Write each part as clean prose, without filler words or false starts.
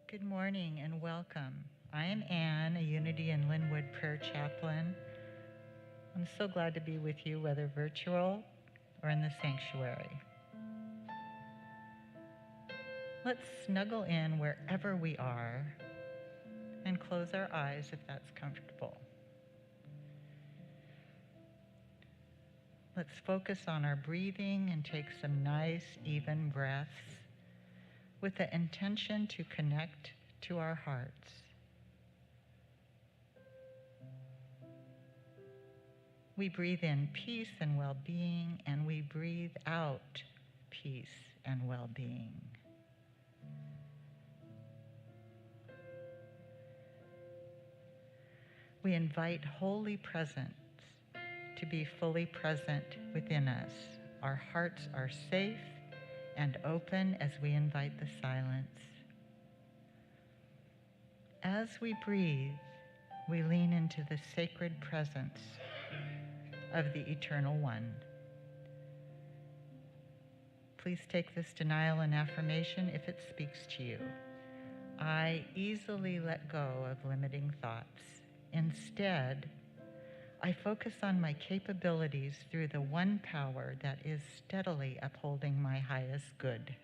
Good morning and welcome. I am Anne, a Unity in Lynnwood prayer chaplain. I'm so glad to be with you, whether virtual or in the sanctuary. Let's snuggle in wherever we are and close our eyes if that's comfortable. Let's focus on our breathing and take some nice, even breaths with the intention to connect to our hearts. We breathe in peace and well-being, and we breathe out peace and well-being. We invite holy presence to be fully present within us. Our hearts are safe and open as we invite the silence. As we breathe, we lean into the sacred presence of the Eternal One. Please take this denial and affirmation if it speaks to you. I easily let go of limiting thoughts. Instead, I focus on my capabilities through the one power that is steadily upholding my highest good.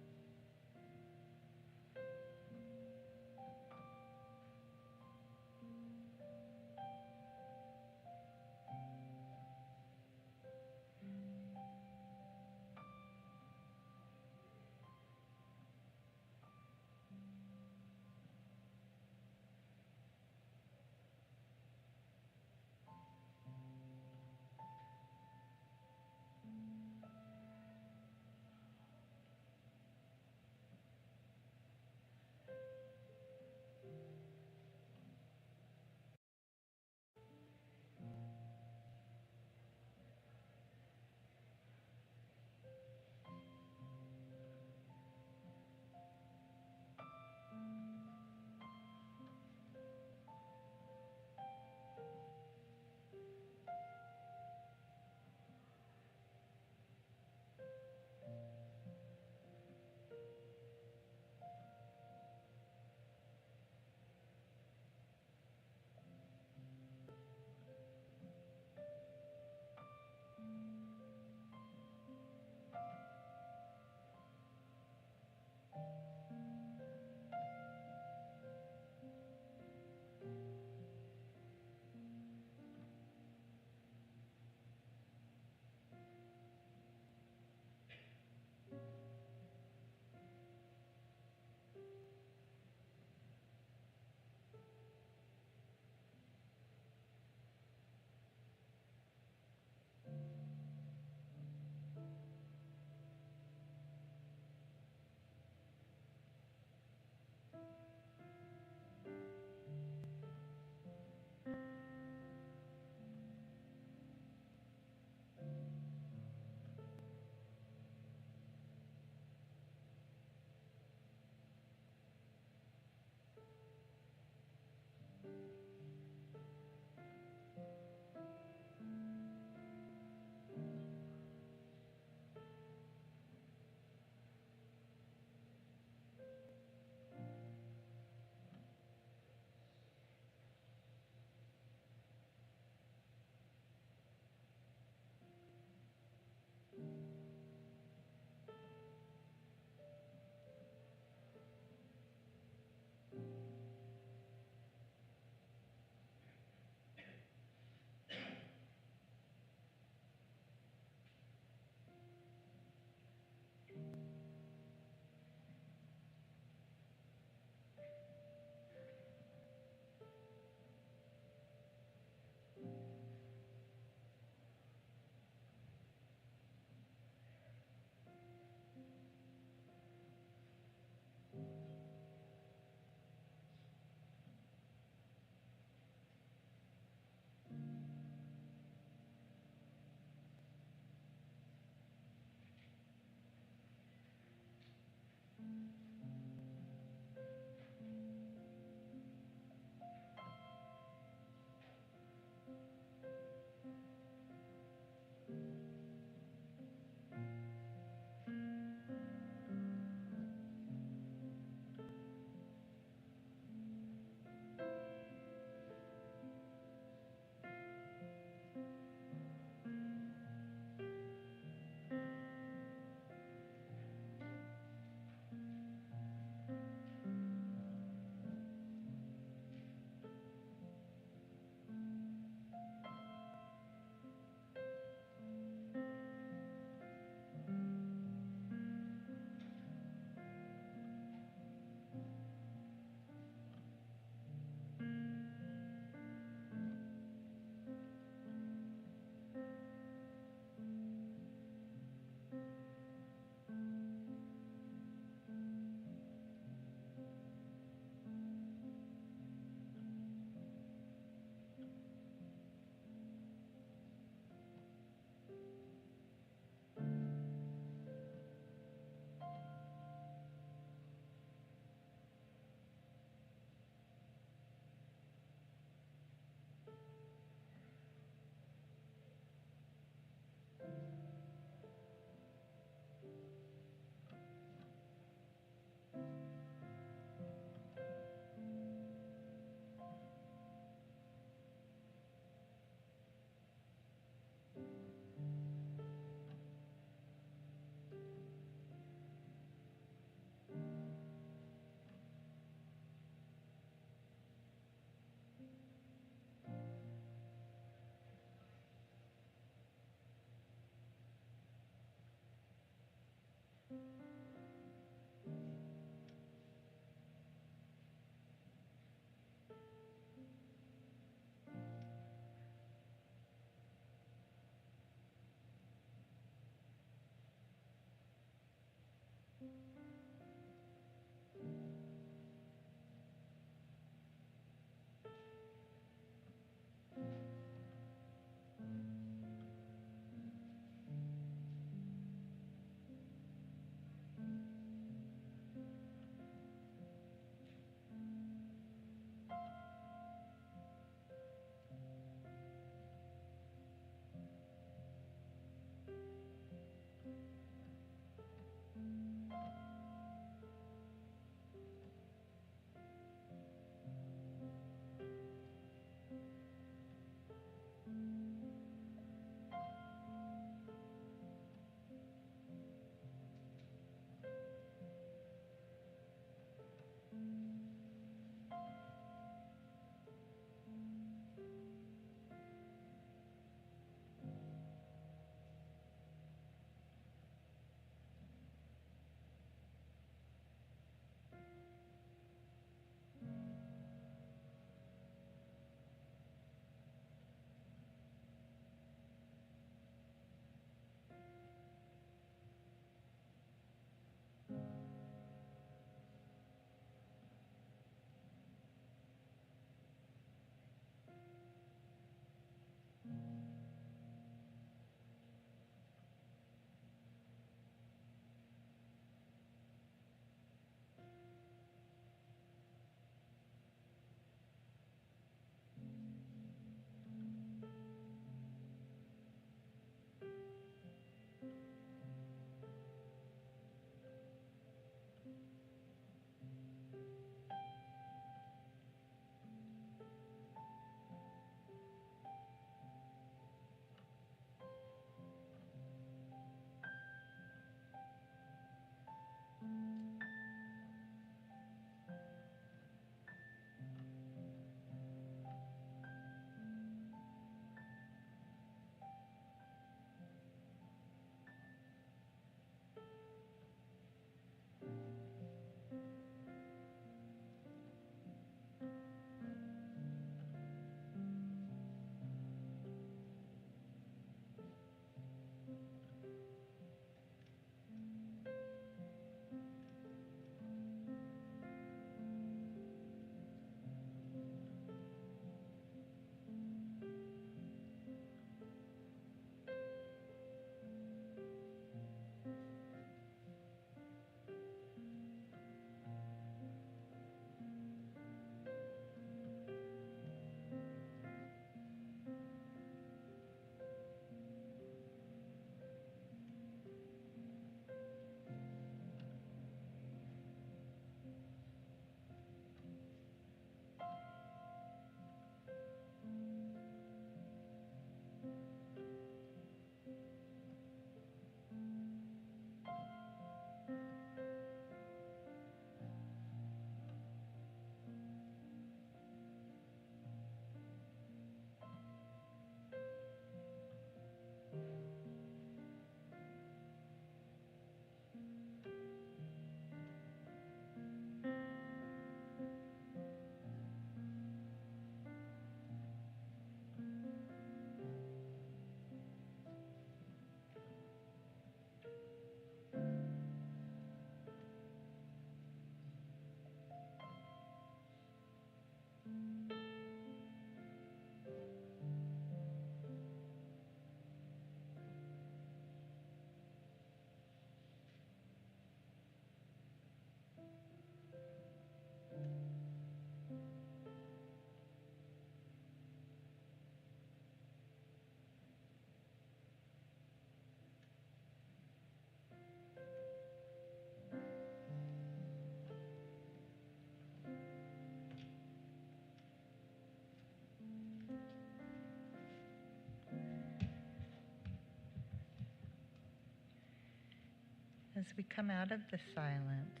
As we come out of the silence,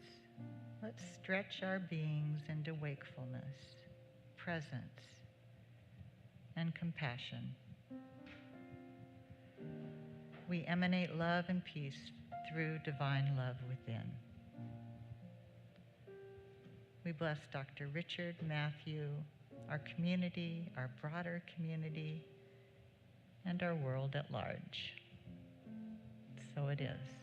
let's stretch our beings into wakefulness, presence, and compassion. We emanate love and peace through divine love within. We bless Dr. Richard, Matthew, our community, our broader community, and our world at large. So it is.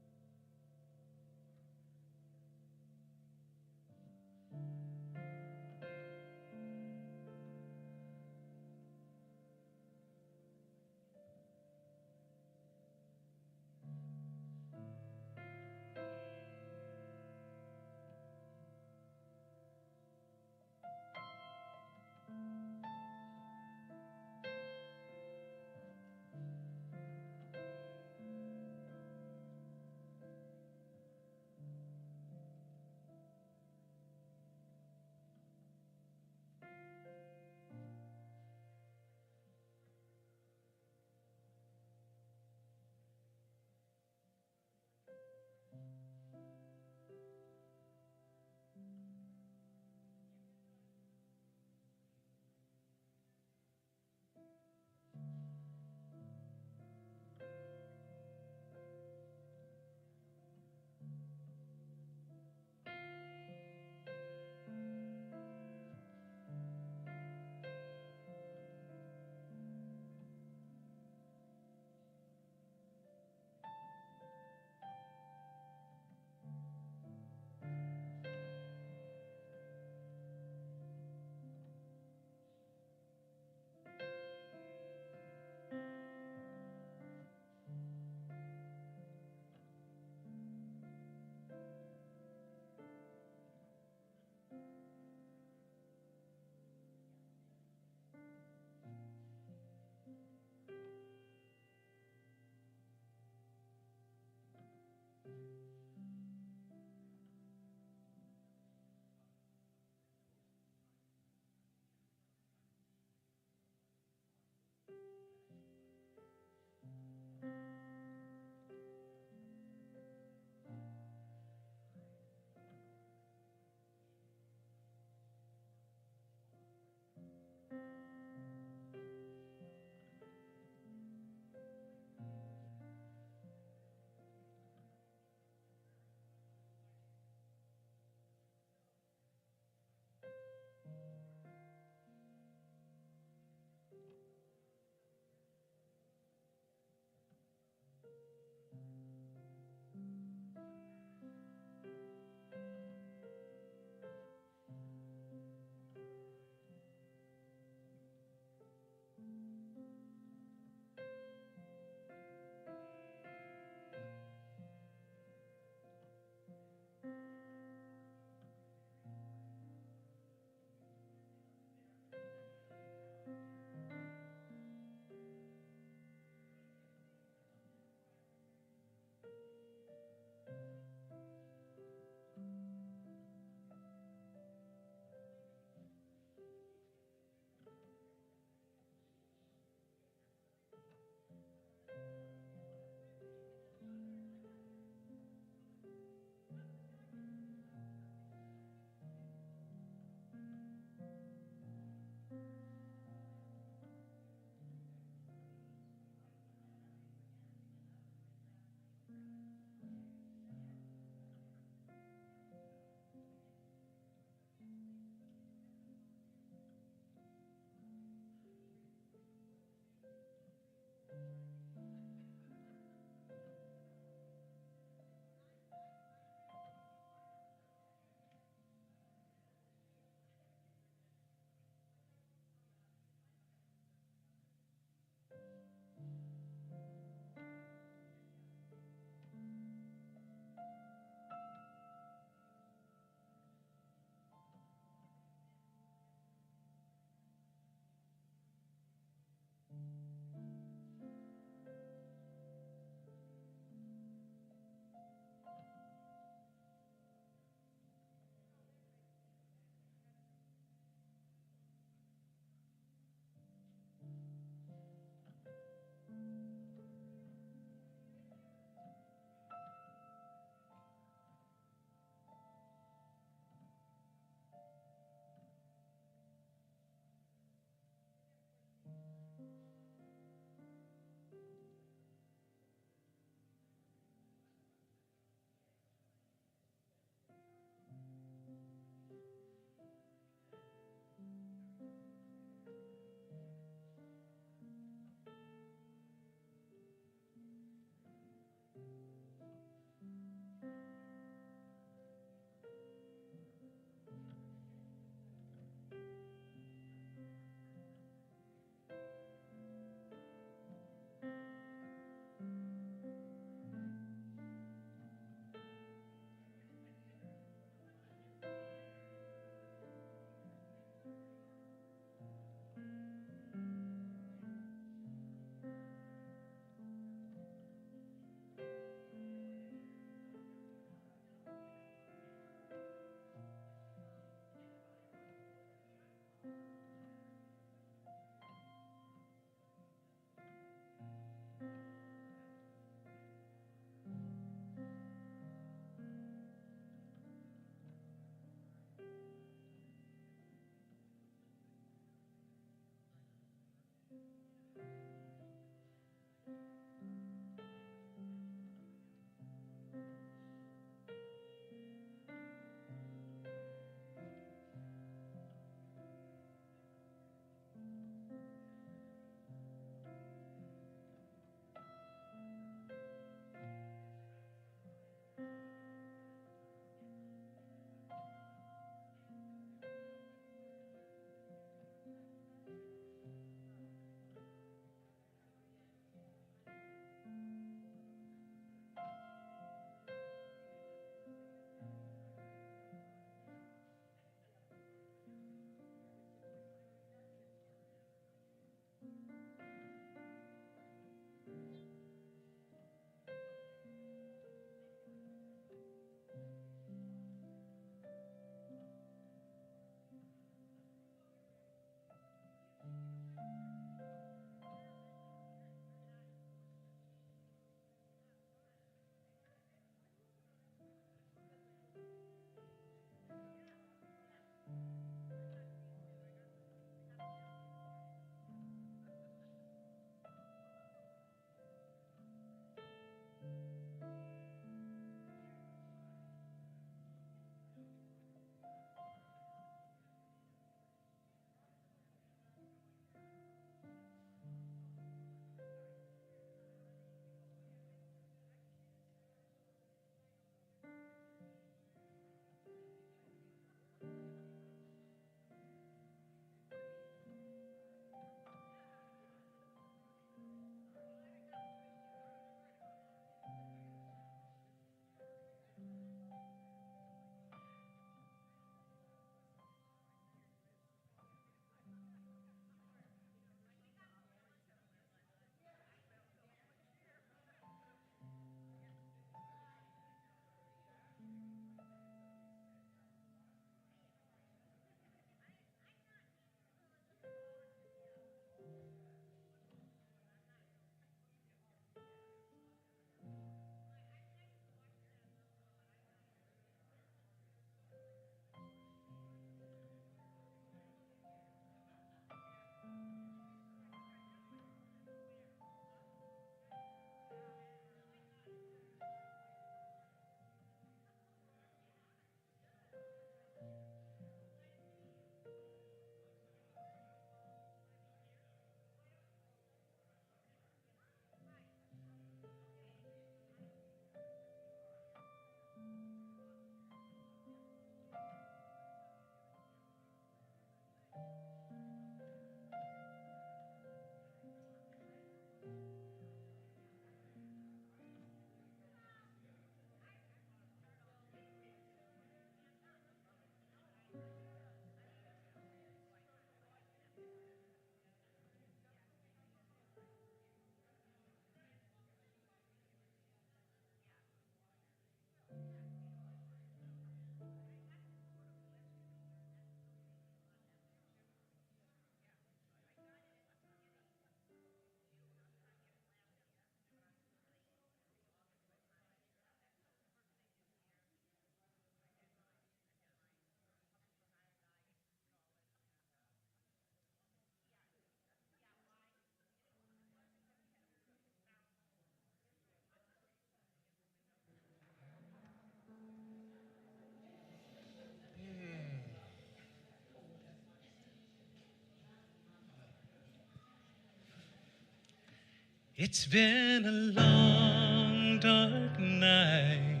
It's been a long, dark night,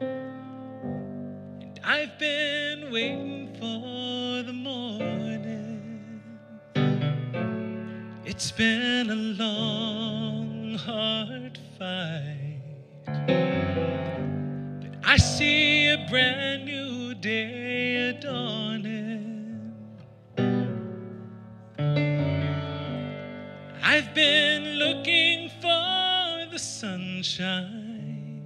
and I've been waiting for the morning. It's been a long, hard fight, but I see a brand new day dawning. I've been looking for the sunshine.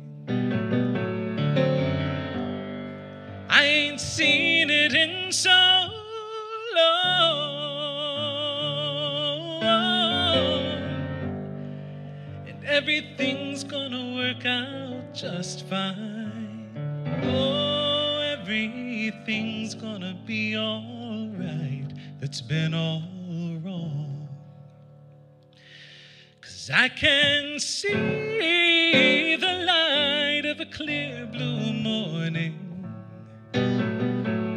I ain't seen it in so long, and everything's gonna work out just fine. Oh, everything's gonna be all right. That's been all wrong. I can see the light of a clear blue morning.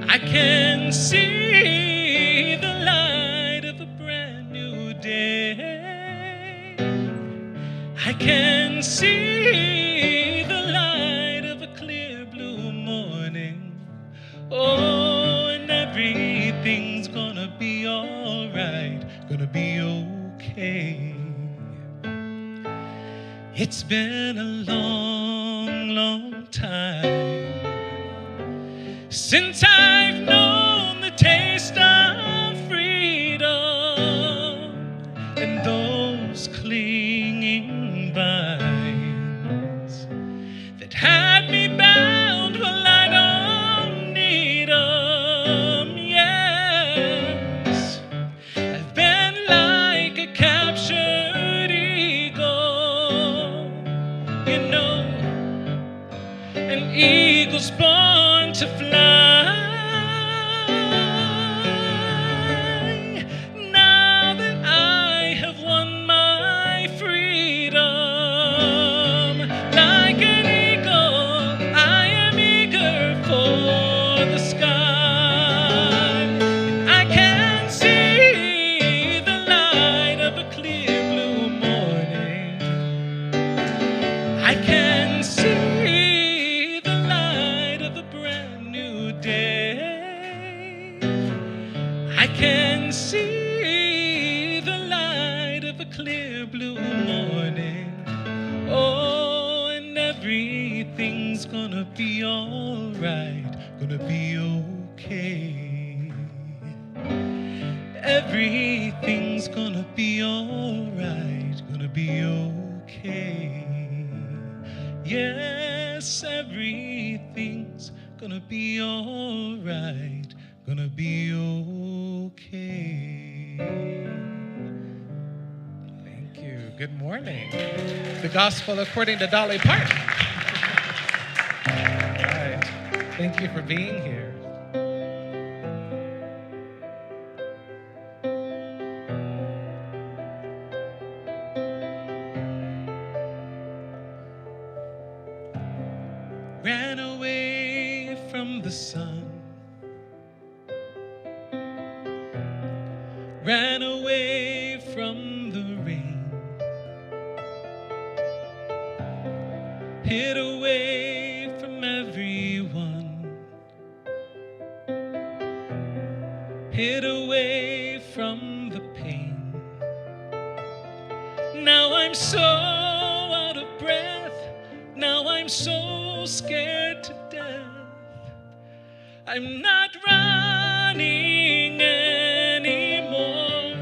I can see the light of a brand new day. I can see the light of a clear blue morning. Oh, and everything's gonna be all right, gonna be okay. It's been a long, long time since I've known the taste of freedom, and those clinging vines that had me bound, well, I don't need them. Yes, I've been like a captured eagle, you know, an eagle's born to fly. Now that I have won my freedom, like an eagle, I am eager for the sky. And I can see the light of a clear blue morning. I can see the light of a brand new day. I can see the light of a clear blue morning. Oh, and everything's gonna be all right, gonna be okay. Everything's gonna be all right, gonna be okay. Yes, everything's gonna be all right, gonna be okay. Thank you. Good morning. The Gospel according to Dolly Parton. All right. Thank you for being here. Ran away from the sun, ran away from the rain, hid away from everyone, hid away from the pain. Now I'm so out of breath, now I'm so scared to death. I'm not running anymore,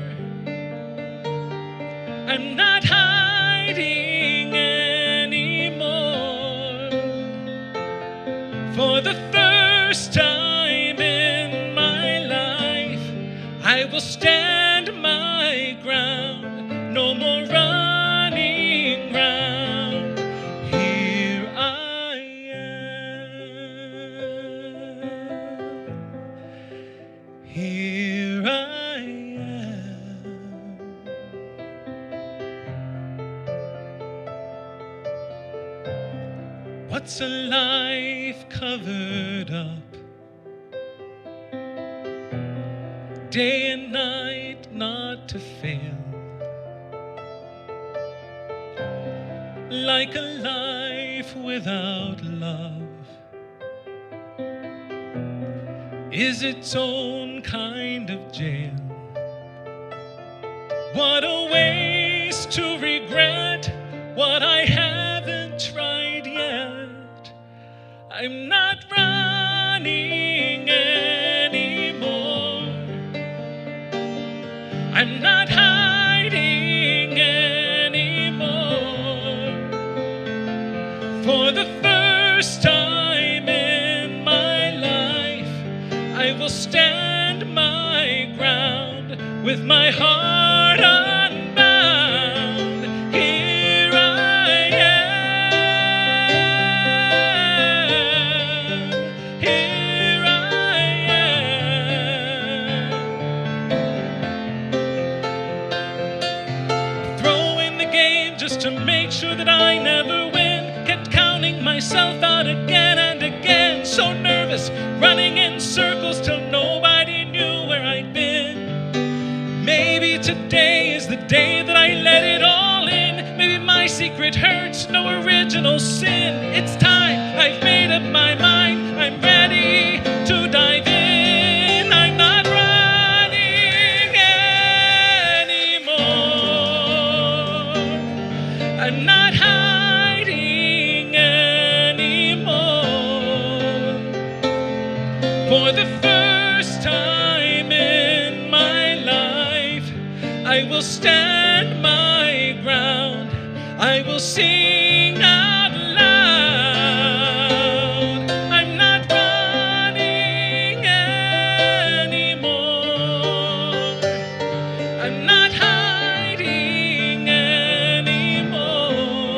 I'm not hiding anymore. For the first time in my life, I will stand my ground, no more running round. Here I am, here I am. What's a life covered up? Day and night not to fail. Like a life without love is its own kind of jail. What a waste to regret what I haven't tried yet. I'm not running anymore, I'm not hiding anymore. For the first time in my life, I will stand my ground with my heart unbound. Here I am, here I am. Throwing the game sure that I never win. Kept counting myself out again and again. So nervous, running in circles till nobody knew where I'd been. Maybe today is the day that I let it all in. Maybe my secret hurts, no original sin. It's time, I've made up my mind. I'm ready to dive in. I'm not running anymore. I'm not hiding anymore. For the first time in my life, I will stand my ground. I will sing out loud. I'm not running anymore. I'm not hiding anymore.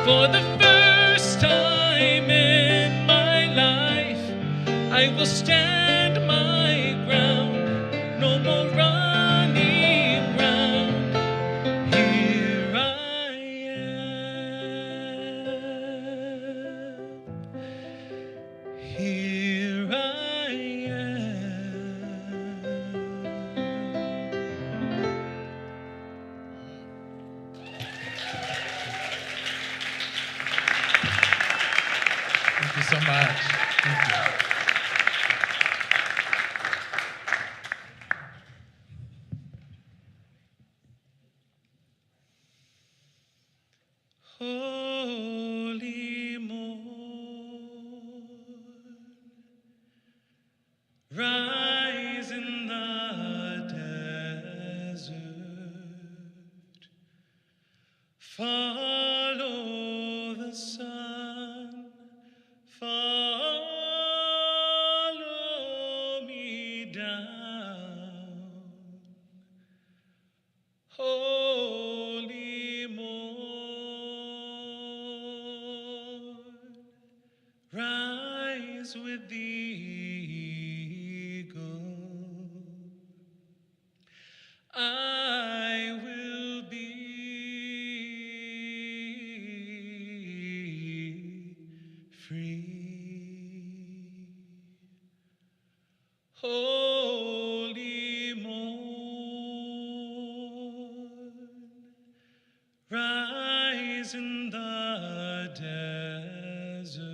For the first time in my life, I will stand my ground. No more running round. Here I am. Here I am. Thank you so much. Thank you. Holy morn, rise in the desert, follow the sun, follow me down. Holy morn, rise with the eagle. I will be free. Holy morn, rise in the desert,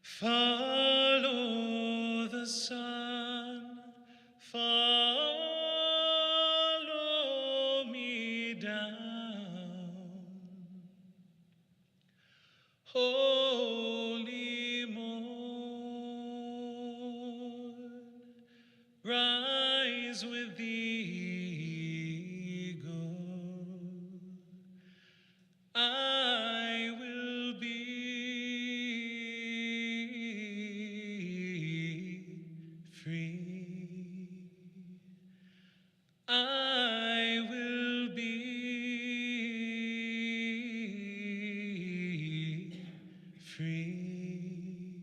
follow the sun, follow me down. Holy morn, rise with the eagle. I will be free. I will be free.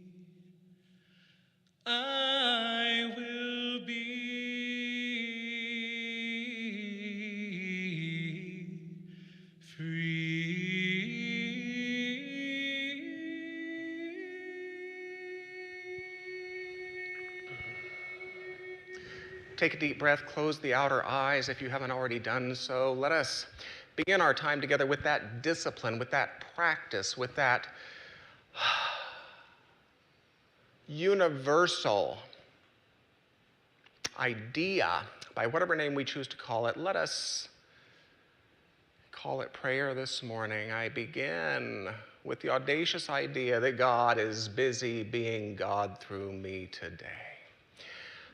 I will be free. Take a deep breath, close the outer eyes if you haven't already done so. Let us begin our time together with that discipline, with that practice, with that universal idea, by whatever name we choose to call it. Let us call it prayer this morning. I begin with the audacious idea that God is busy being God through me today.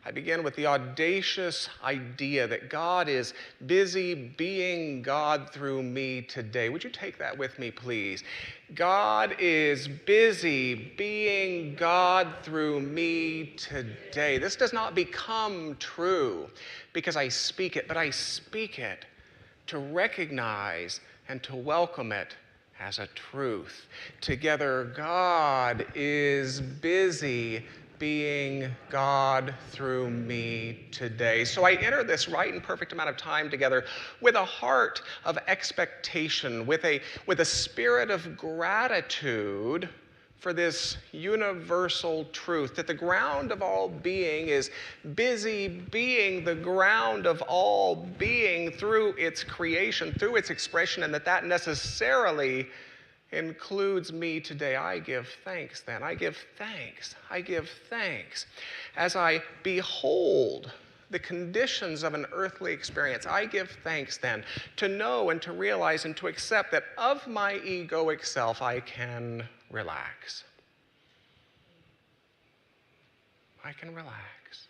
I begin with the audacious idea that God is busy being God through me today. Would you take that with me, please? God is busy being God through me today. This does not become true because I speak it, but I speak it to recognize and to welcome it as a truth. Together, God is busy being God through me today. So I enter this right and perfect amount of time together with a heart of expectation, with a spirit of gratitude for this universal truth that the ground of all being is busy being the ground of all being through its creation, through its expression, and that necessarily includes me today. I give thanks then. I give thanks. I give thanks. As I behold the conditions of an earthly experience, I give thanks then to know and to realize and to accept that of my egoic self I can relax. I can relax.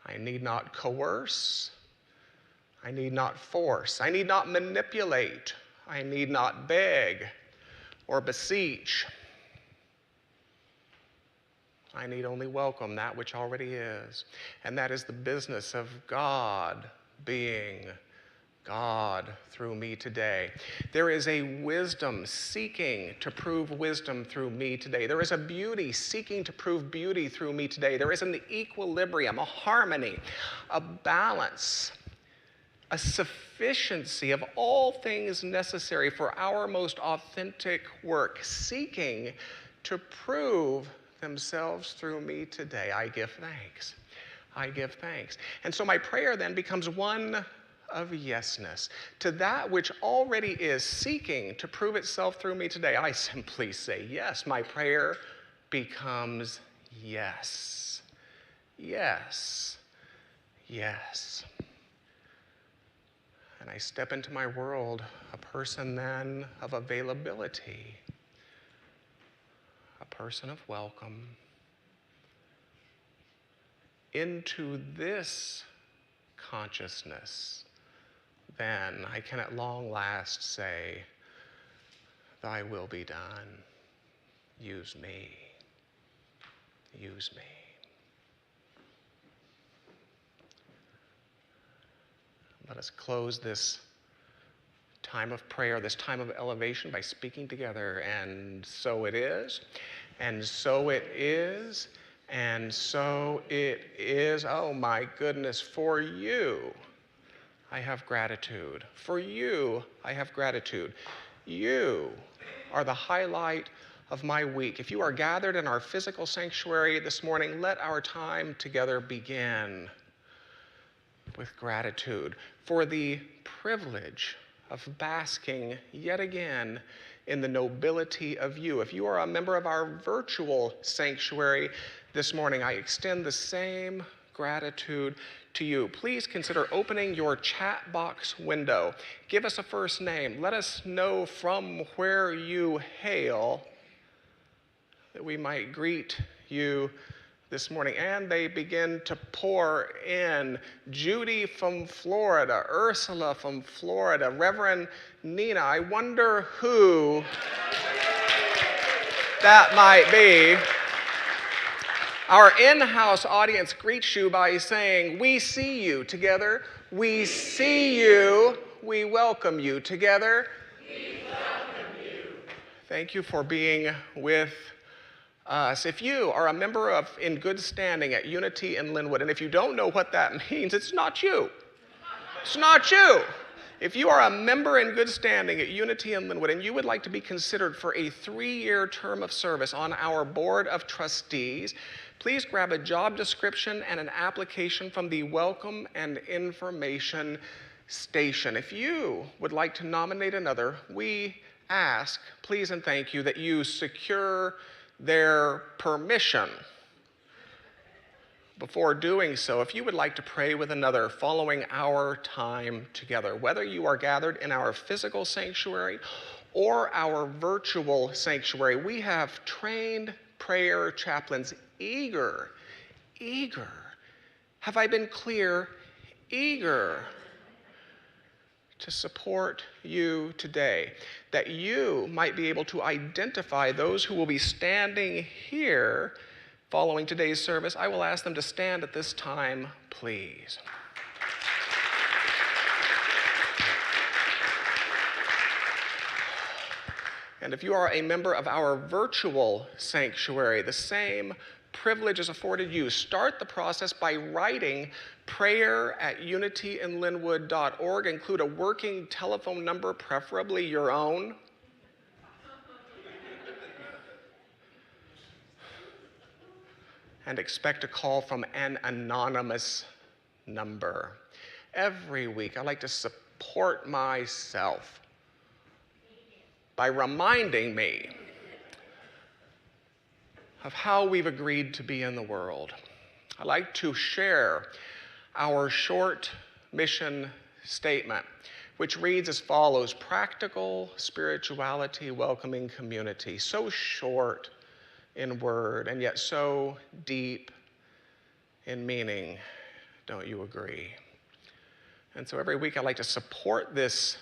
I need not coerce. I need not force. I need not manipulate. I need not beg or beseech. I need only welcome that which already is. And that is the business of God being God through me today. There is a wisdom seeking to prove wisdom through me today. There is a beauty seeking to prove beauty through me today. There is an equilibrium, a harmony, a balance, a sufficiency of all things necessary for our most authentic work, seeking to prove themselves through me today. I give thanks. I give thanks. And so my prayer then becomes one of yesness to that which already is seeking to prove itself through me today. I simply say yes. My prayer becomes yes. Yes. Yes. And I step into my world a person then of availability, a person of welcome. Into this consciousness, then I can at long last say, thy will be done. Use me. Use me. Let us close this time of prayer, this time of elevation by speaking together. And so it is, and so it is, and so it is. Oh my goodness, for you I have gratitude. For you I have gratitude. You are the highlight of my week. If you are gathered in our physical sanctuary this morning, let our time together begin with gratitude for the privilege of basking yet again in the nobility of you. If you are a member of our virtual sanctuary this morning, I extend the same gratitude to you. Please consider opening your chat box window. Give us a first name. Let us know from where you hail that we might greet you this morning. And they begin to pour in. Judy from Florida, Ursula from Florida, Reverend Nina. I wonder who that might be. Our in-house audience greets you by saying, we see you together. We see you. We welcome you together. We welcome you. Thank you for being with us. If you are a member of In Good Standing at Unity in Lynnwood, and if you don't know what that means, it's not you. It's not you. If you are a member in good standing at Unity in Lynnwood and you would like to be considered for a 3-year term of service on our board of trustees, please grab a job description and an application from the Welcome and Information Station. If you would like to nominate another, we ask, please and thank you, that you secure their permission. Before doing so, if you would like to pray with another following our time together, whether you are gathered in our physical sanctuary or our virtual sanctuary, we have trained prayer chaplains eager, have I been clear? Eager to support you today, that you might be able to identify those who will be standing here following today's service. I will ask them to stand at this time, please. And if you are a member of our virtual sanctuary, the same privilege is afforded you. Start the process by writing prayer@unityinlynnwood.org. Include a working telephone number, preferably your own. And expect a call from an anonymous number. Every week, I like to support myself by reminding me of how we've agreed to be in the world. I like to share our short mission statement, which reads as follows: practical spirituality, welcoming community. So short in word and yet so deep in meaning. Don't you agree? And so every week I like to support this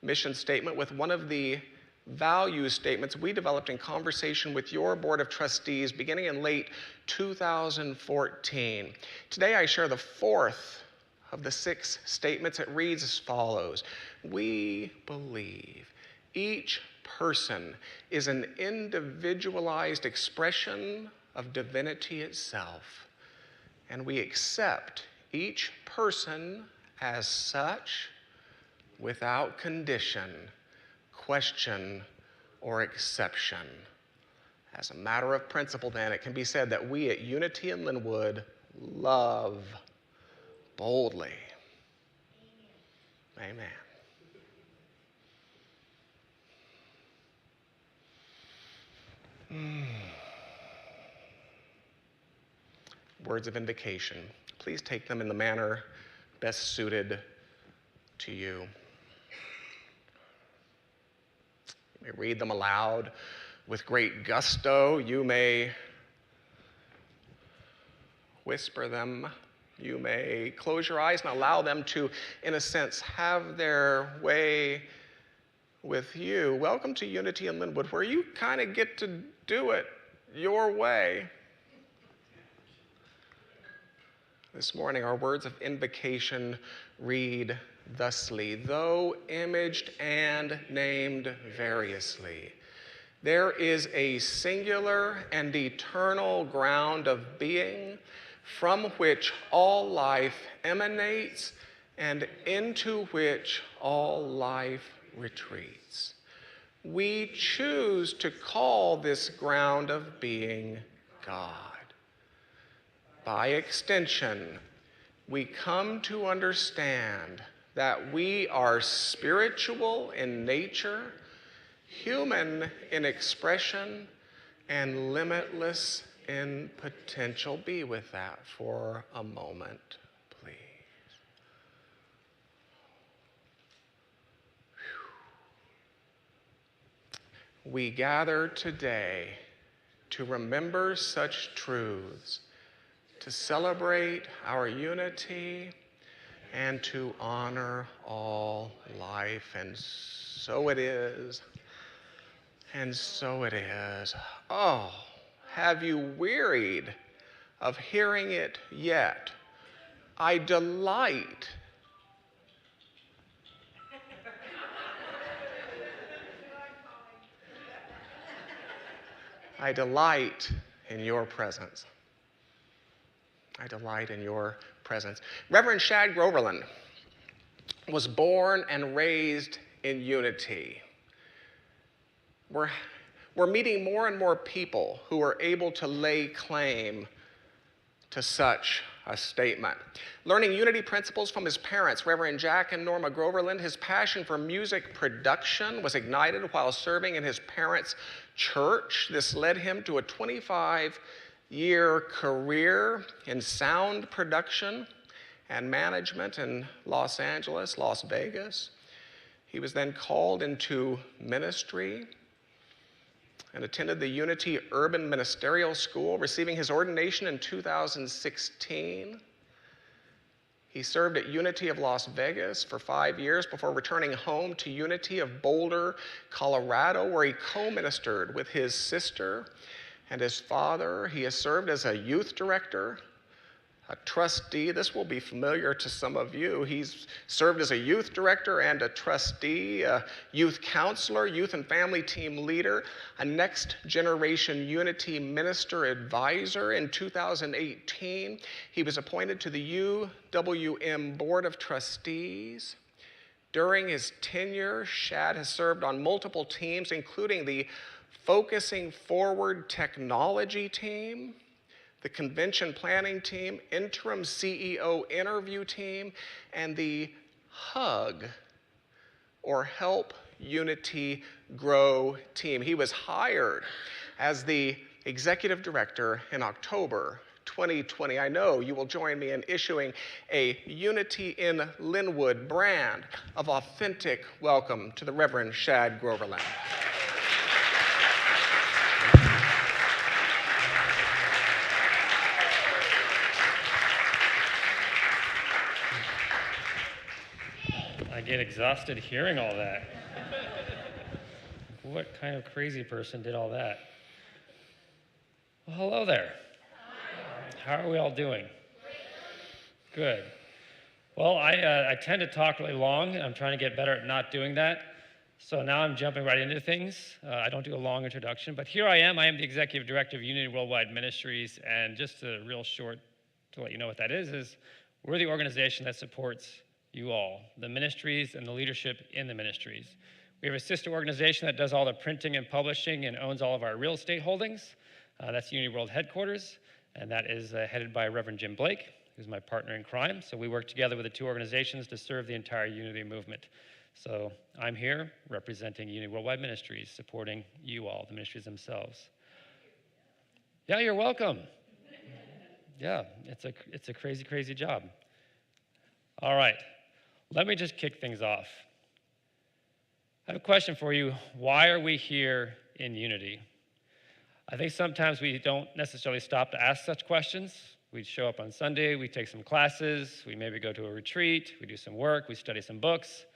mission statement with one of the value statements we developed in conversation with your board of trustees beginning in late 2014. Today I share the fourth of the 6 statements. It reads as follows: we believe each person is an individualized expression of divinity itself, and we accept each person as such without condition, question, or exception. As a matter of principle, then, it can be said that we at Unity in Lynnwood love boldly. Amen. Words of invocation. Please take them in the manner best suited to you. You may read them aloud with great gusto. You may whisper them. You may close your eyes and allow them to, in a sense, have their way with you. Welcome to Unity in Lynnwood, where you kind of get to do it your way. This morning, our words of invocation read thusly: though imaged and named variously, there is a singular and eternal ground of being from which all life emanates and into which all life retreats. We choose to call this ground of being God. By extension, we come to understand that we are spiritual in nature, human in expression, and limitless in potential. Be with that for a moment, please. We gather today to remember such truths, to celebrate our unity, and to honor all life. And so it is, and so it is. Oh, have you wearied of hearing it yet? I delight in your presence. I delight in your presence. Reverend Shad Groverland was born and raised in Unity. We're meeting more and more people who are able to lay claim to such a statement. Learning Unity principles from his parents, Reverend Jack and Norma Groverland, his passion for music production was ignited while serving in his parents' church. This led him to a 25-year career in sound production and management in Los Angeles, Las Vegas. He was then called into ministry and attended the Unity Urban Ministerial School, receiving his ordination in 2016. He served at Unity of Las Vegas for 5 years before returning home to Unity of Boulder, Colorado, where he co-ministered with his sister and his father. He has served as a youth director, a trustee. This will be familiar to some of you. He's served as a youth director and a trustee, a youth counselor, youth and family team leader, a next generation unity minister advisor. In 2018, he was appointed to the UWM Board of Trustees. During his tenure, Shad has served on multiple teams, including the Focusing Forward Technology team, the Convention Planning team, Interim CEO Interview team, and the HUG, or Help Unity Grow team. He was hired as the Executive Director in October 2020. I know you will join me in issuing a Unity in Lynnwood brand of authentic welcome to the Reverend Shad Groverland. I get exhausted hearing all that. What kind of crazy person did all that? Well, hello there. How are we all doing? Good. Well, I tend to talk really long. I'm trying to get better at not doing that. So now I'm jumping right into things. I don't do a long introduction, but here I am. I am the Executive Director of Unity Worldwide Ministries, and just a real short to let you know what that is we're the organization that supports you all, the ministries and the leadership in the ministries. We have a sister organization that does all the printing and publishing and owns all of our real estate holdings. That's Unity World Headquarters, and that is headed by Reverend Jim Blake, who's my partner in crime. So we work together with the two organizations to serve the entire Unity movement. So I'm here representing Unity Worldwide Ministries, supporting you all, the ministries themselves. Yeah, you're welcome. Yeah, it's a crazy, crazy job. All right. Let me just kick things off. I have a question for you. Why are we here in Unity? I think sometimes we don't necessarily stop to ask such questions. We show up on Sunday, we take some classes, we maybe go to a retreat, we do some work, we study some books.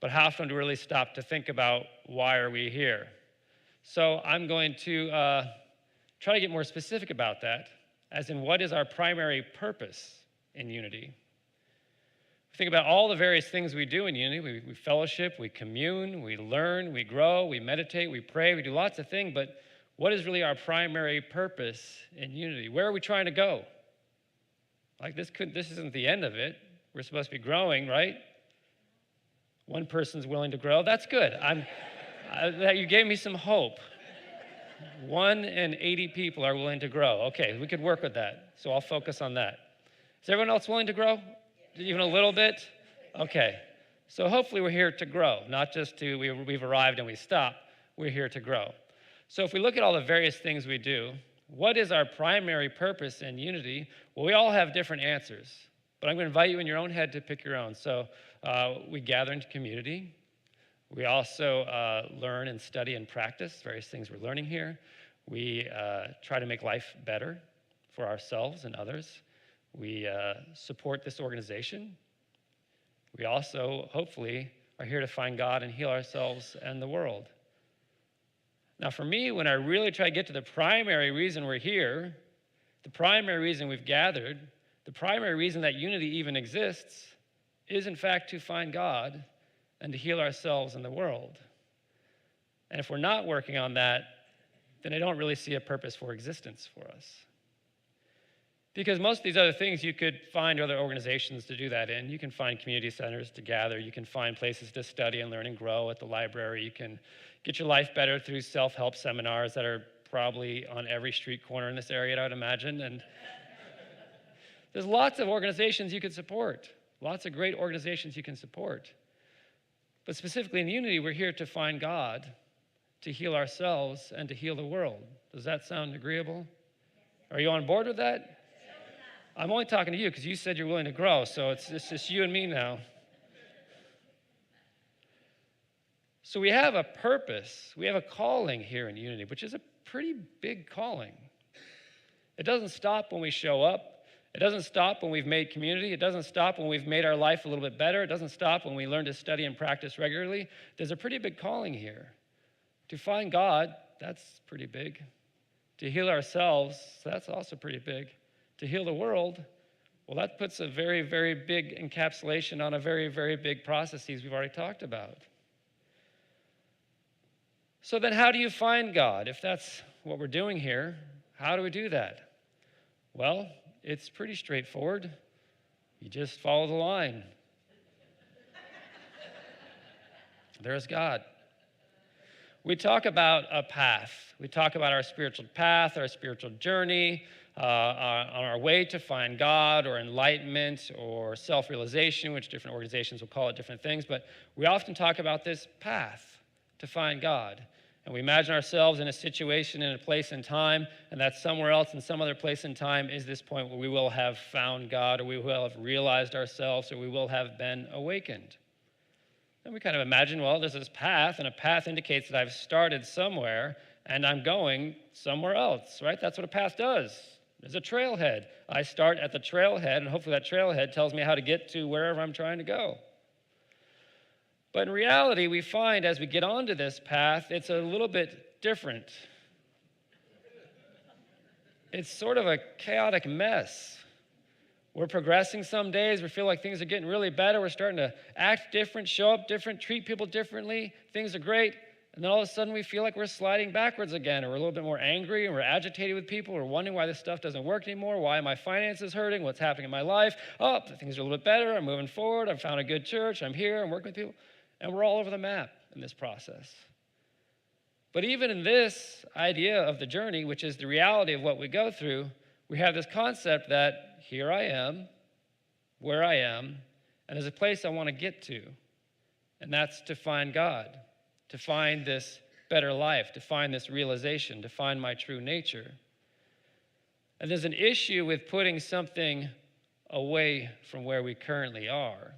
But how often do we really stop to think about why are we here? So I'm going to try to get more specific about that, as in what is our primary purpose in Unity? Think about all the various things we do in Unity. We fellowship, we commune, we learn, we grow, we meditate, we pray, we do lots of things, but what is really our primary purpose in Unity? Where are we trying to go? Like this isn't the end of it. We're supposed to be growing, right? One person's willing to grow. That's good. You gave me some hope. 1 in 80 people are willing to grow. Okay, we could work with that. So I'll focus on that. Is everyone else willing to grow? Even a little bit? Okay. So hopefully we're here to grow, not just we've arrived and we stop. We're here to grow. So if we look at all the various things we do, what is our primary purpose in Unity? Well, we all have different answers, but I'm going to invite you in your own head to pick your own. So we gather into community. We also learn and study and practice various things we're learning here. We try to make life better for ourselves and others. We support this organization. We also, hopefully, are here to find God and heal ourselves and the world. Now, for me, when I really try to get to the primary reason we're here, the primary reason we've gathered, the primary reason that Unity even exists, is in fact to find God and to heal ourselves and the world. And if we're not working on that, then I don't really see a purpose for existence for us. Because most of these other things, you could find other organizations to do that in. You can find community centers to gather. You can find places to study and learn and grow at the library. You can get your life better through self-help seminars that are probably on every street corner in this area, I would imagine. And there's lots of organizations you can support. Lots of great organizations you can support. But specifically in Unity, we're here to find God, to heal ourselves, and to heal the world. Does that sound agreeable? Are you on board with that? I'm only talking to you because you said you're willing to grow, so it's just you and me now. So we have a purpose, we have a calling here in Unity, which is a pretty big calling. It doesn't stop when we show up. It doesn't stop when we've made community. It doesn't stop when we've made our life a little bit better. It doesn't stop when we learn to study and practice regularly. There's a pretty big calling here. To find God, that's pretty big. To heal ourselves, that's also pretty big. To heal the world, Well, that puts a very, very big encapsulation on a very, very big processes we've already talked about. So then how do you find God? If that's what we're doing here, how do we do that? Well, it's pretty straightforward. You just follow the line. There's God. We talk about a path. We talk about our spiritual path, our spiritual journey, on our way to find God or enlightenment or self-realization, which different organizations will call it different things. But we often talk about this path to find God. And we imagine ourselves in a situation, in a place in time, and that somewhere else in some other place in time is this point where we will have found God, or we will have realized ourselves, or we will have been awakened. And we kind of imagine, well, there's this path, and a path indicates that I've started somewhere, and I'm going somewhere else, right? That's what a path does. There's a trailhead. I start at the trailhead, and hopefully that trailhead tells me how to get to wherever I'm trying to go. But in reality, we find as we get onto this path, it's a little bit different. It's sort of a chaotic mess. We're progressing some days. We feel like things are getting really better. We're starting to act different, show up different, treat people differently. Things are great. And then all of a sudden we feel like we're sliding backwards again, or we're a little bit more angry, and we're agitated with people. We're wondering why this stuff doesn't work anymore. Why are my finances hurting? What's happening in my life? Oh, things are a little bit better. I'm moving forward. I've found a good church. I'm here. I'm working with people. And we're all over the map in this process. But even in this idea of the journey, which is the reality of what we go through, we have this concept that here I am, where I am, and there's a place I want to get to. And that's to find God, to find this better life, to find this realization, to find my true nature. And there's an issue with putting something away from where we currently are.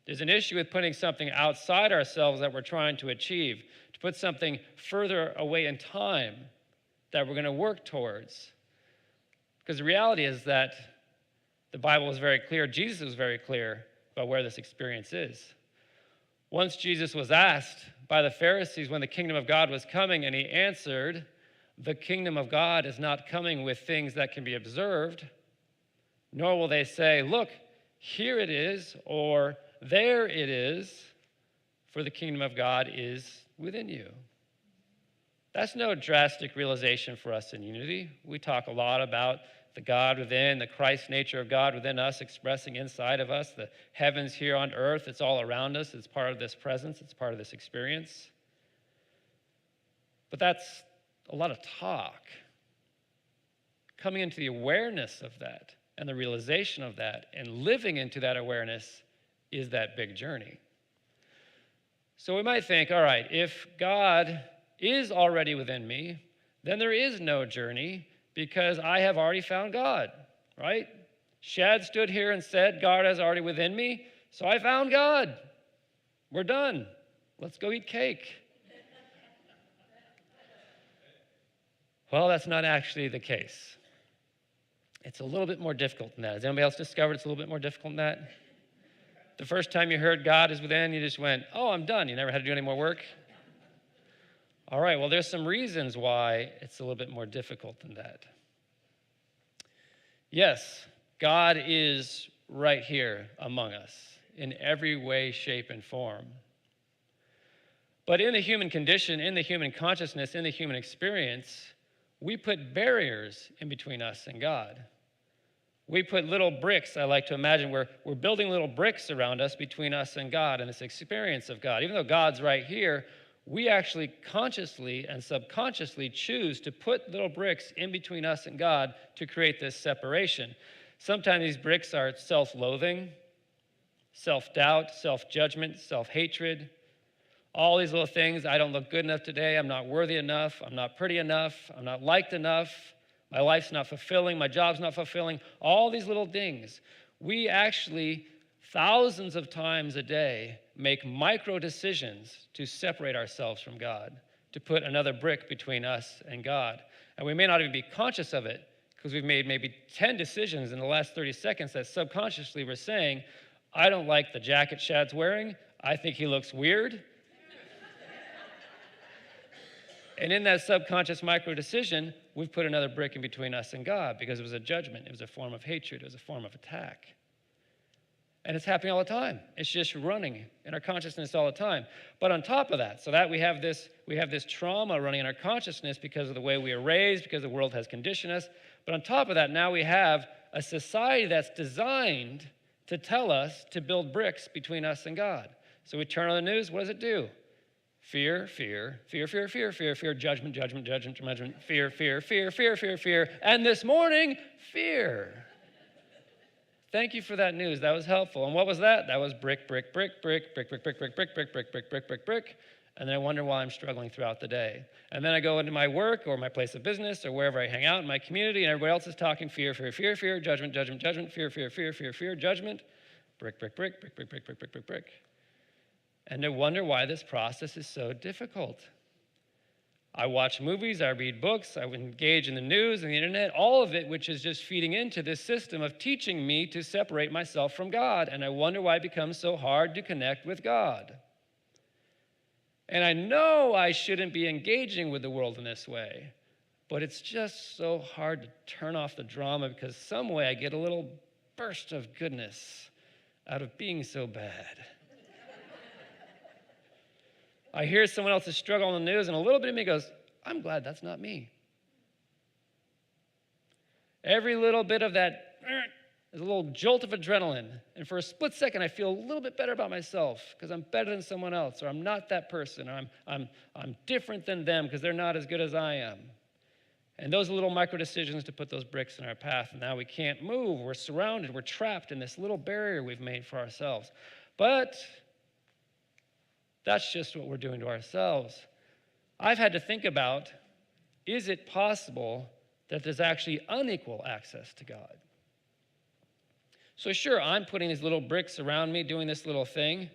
There's an issue with putting something outside ourselves that we're trying to achieve, to put something further away in time that we're going to work towards. Because the reality is that the Bible is very clear, Jesus was very clear about where this experience is. Once Jesus was asked by the Pharisees when the kingdom of God was coming, and he answered, "The kingdom of God is not coming with things that can be observed, nor will they say, 'Look, here it is,' or 'There it is,' for the kingdom of God is within you." That's no drastic realization for us in Unity. We talk a lot about the God within, the Christ nature of God within us expressing inside of us, the heavens here on earth. It's all around us. It's part of this presence. It's part of this experience. But that's a lot of talk. Coming into the awareness of that and the realization of that and living into that awareness is that big journey. So we might think, all right, if God is already within me, then there is no journey because I have already found God, right? Shad stood here and said, God is already within me, so I found God. We're done. Let's go eat cake. Well, that's not actually the case. It's a little bit more difficult than that. Has anybody else discovered it's a little bit more difficult than that? The first time you heard God is within, you just went, oh, I'm done. You never had to do any more work? All right, well, there's some reasons why it's a little bit more difficult than that. Yes, God is right here among us in every way, shape, and form. But in the human condition, in the human consciousness, in the human experience, we put barriers in between us and God. We put little bricks, I like to imagine, we're building little bricks around us between us and God and this experience of God. Even though God's right here, we actually consciously and subconsciously choose to put little bricks in between us and God to create this separation. Sometimes these bricks are self-loathing, self-doubt, self-judgment, self-hatred. All these little things, I don't look good enough today, I'm not worthy enough, I'm not pretty enough, I'm not liked enough, my life's not fulfilling, my job's not fulfilling, all these little things. We actually, thousands of times a day, make micro decisions to separate ourselves from God, to put another brick between us and God. And we may not even be conscious of it because we've made maybe 10 decisions in the last 30 seconds that subconsciously we're saying, I don't like the jacket Shad's wearing, I think he looks weird. And in that subconscious micro decision, we've put another brick in between us and God because it was a judgment. It was a form of hatred. It was a form of attack. And it's happening all the time. It's just running in our consciousness all the time. But on top of that, so that we have this trauma running in our consciousness because of the way we are raised, because the world has conditioned us. But on top of that, now we have a society that's designed to tell us to build bricks between us and God. So we turn on the news, what does it do? Fear, fear, fear, fear, fear, fear, fear, judgment, judgment, judgment, judgment, fear, fear, fear, fear, fear, fear, and this morning, fear. Thank you for that news. That was helpful. And what was that? That was brick, brick, brick, brick, brick, brick, brick, brick, brick, brick, brick, brick, brick, brick, brick. And then I wonder why I'm struggling throughout the day. And then I go into my work or my place of business or wherever I hang out in my community, and everybody else is talking fear, fear, fear, fear, judgment, judgment, judgment, fear, fear, fear, fear, fear, judgment, brick, brick, brick, brick, brick, brick, brick, brick, brick, brick. And I wonder why this process is so difficult. I watch movies, I read books, I engage in the news and the internet, all of it which is just feeding into this system of teaching me to separate myself from God. And I wonder why it becomes so hard to connect with God. And I know I shouldn't be engaging with the world in this way, but it's just so hard to turn off the drama because some way I get a little burst of goodness out of being so bad. I hear someone else's struggle on the news, and a little bit of me goes, I'm glad that's not me. Every little bit of that is a little jolt of adrenaline. And for a split second, I feel a little bit better about myself because I'm better than someone else, or I'm not that person, or I'm different than them because they're not as good as I am. And those are little micro decisions to put those bricks in our path. And now we can't move. We're surrounded. We're trapped in this little barrier we've made for ourselves. But that's just what we're doing to ourselves. I've had to think about, is it possible that there's actually unequal access to God? So sure, I'm putting these little bricks around me, doing this little thing,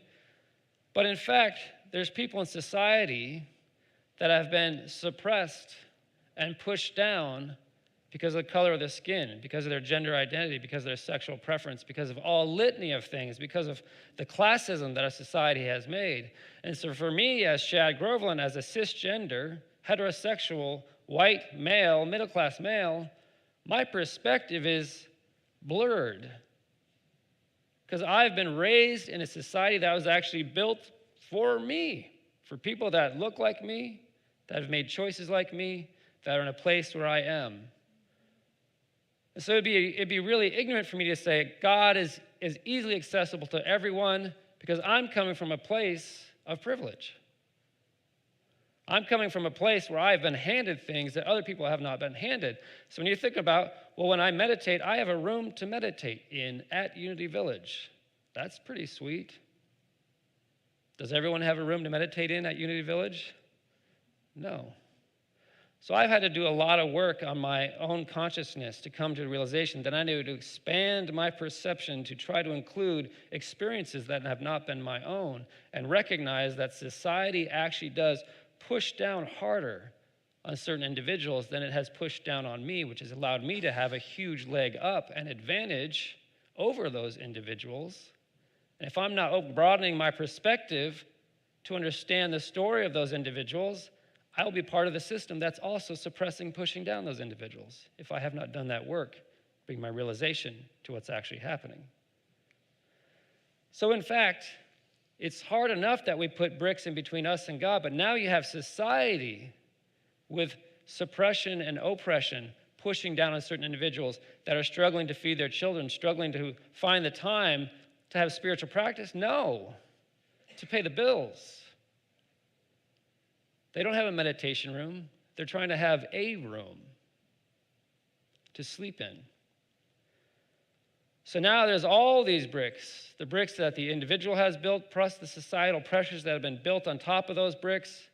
but in fact, there's people in society that have been suppressed and pushed down because of the color of their skin, because of their gender identity, because of their sexual preference, because of all litany of things, because of the classism that our society has made. And so for me, as Shad Groverland, as a cisgender, heterosexual, white male, middle-class male, my perspective is blurred. Because I've been raised in a society that was actually built for me, for people that look like me, that have made choices like me, that are in a place where I am. And so it'd be really ignorant for me to say God is easily accessible to everyone because I'm coming from a place of privilege. I'm coming from a place where I've been handed things that other people have not been handed. So when you think about, well, when I meditate, I have a room to meditate in at Unity Village. That's pretty sweet. Does everyone have a room to meditate in at Unity Village? No. So I've had to do a lot of work on my own consciousness to come to the realization that I need to expand my perception to try to include experiences that have not been my own and recognize that society actually does push down harder on certain individuals than it has pushed down on me, which has allowed me to have a huge leg up and advantage over those individuals. And if I'm not broadening my perspective to understand the story of those individuals, I will be part of the system that's also suppressing, pushing down those individuals if I have not done that work, bring my realization to what's actually happening. So in fact, it's hard enough that we put bricks in between us and God, but now you have society with suppression and oppression pushing down on certain individuals that are struggling to feed their children, struggling to find the time to have spiritual practice? No, to pay the bills. They don't have a meditation room. They're trying to have a room to sleep in. So now there's all these bricks, the bricks that the individual has built, plus the societal pressures that have been built on top of those bricks.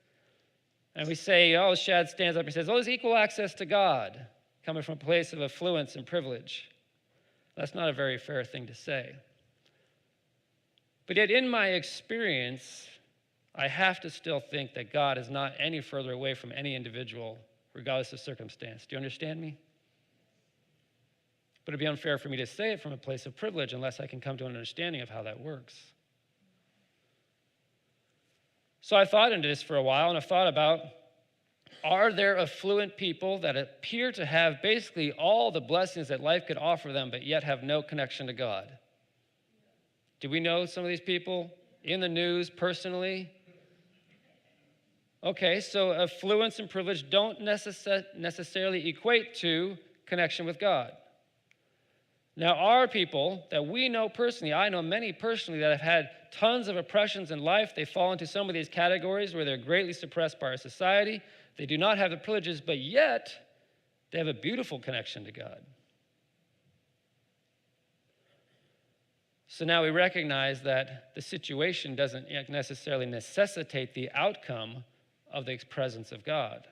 And we say, oh, Shad stands up and says, oh, there's equal access to God, coming from a place of affluence and privilege. That's not a very fair thing to say. But yet in my experience, I have to still think that God is not any further away from any individual, regardless of circumstance. Do you understand me? But it'd be unfair for me to say it from a place of privilege unless I can come to an understanding of how that works. So I thought into this for a while, and I thought about Are there affluent people that appear to have basically all the blessings that life could offer them, but yet have no connection to God? Do we know some of these people in the news personally? Okay, so affluence and privilege don't necessarily equate to connection with God. Now, are people that we know personally, I know many personally that have had tons of oppressions in life. They fall into some of these categories where they're greatly suppressed by our society. They do not have the privileges, but yet they have a beautiful connection to God. So now we recognize that the situation doesn't necessarily necessitate the outcome of the presence of God.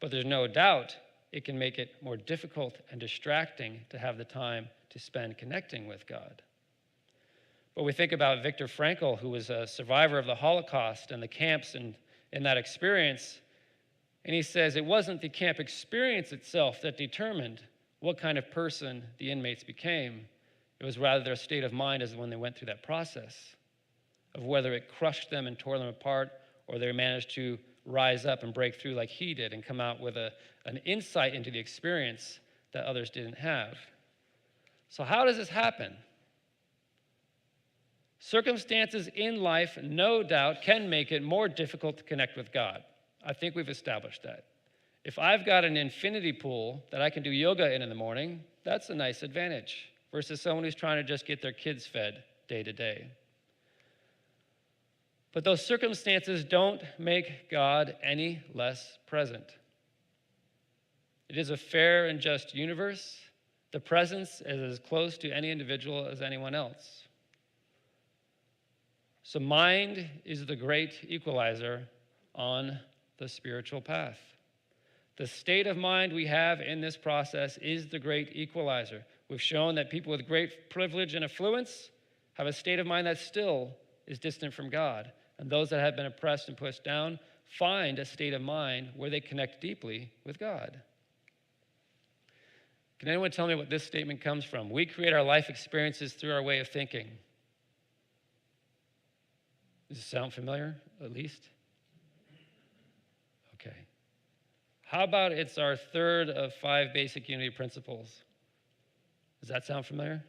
But there's no doubt it can make it more difficult and distracting to have the time to spend connecting with God. But we think about Viktor Frankl, who was a survivor of the Holocaust and the camps and in that experience. And he says it wasn't the camp experience itself that determined what kind of person the inmates became. It was rather their state of mind as when they went through that process of whether it crushed them and tore them apart or they managed to rise up and break through like he did and come out with an insight into the experience that others didn't have. So how does this happen? Circumstances in life, no doubt, can make it more difficult to connect with God. I think we've established that. If I've got an infinity pool that I can do yoga in the morning, that's a nice advantage versus someone who's trying to just get their kids fed day to day. But those circumstances don't make God any less present. It is a fair and just universe. The presence is as close to any individual as anyone else. So mind is the great equalizer on the spiritual path. The state of mind we have in this process is the great equalizer. We've shown that people with great privilege and affluence have a state of mind that still is distant from God. And those that have been oppressed and pushed down find a state of mind where they connect deeply with God. Can anyone tell me what this statement comes from? We create our life experiences through our way of thinking. Does it sound familiar, at least? Okay. How about it's our third of 5 basic unity principles? Does that sound familiar?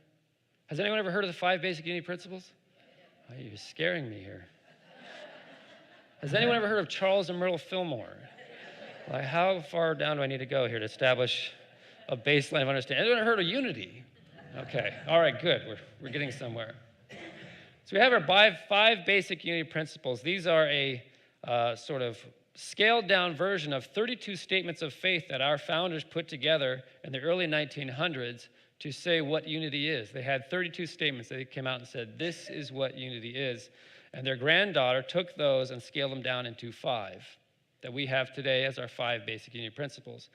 Has anyone ever heard of the 5 basic unity principles? Oh, you're scaring me here. Has anyone ever heard of Charles and Myrtle Fillmore? Like, how far down do I need to go here to establish a baseline of understanding? Anyone heard of unity? Okay, all right, good. We're getting somewhere. So we have our 5 basic unity principles. These are a sort of scaled down version of 32 statements of faith that our founders put together in the early 1900s to say what unity is. They had 32 statements. They came out and said, this is what unity is. And their granddaughter took those and scaled them down into 5 that we have today as our 5 basic unity principles.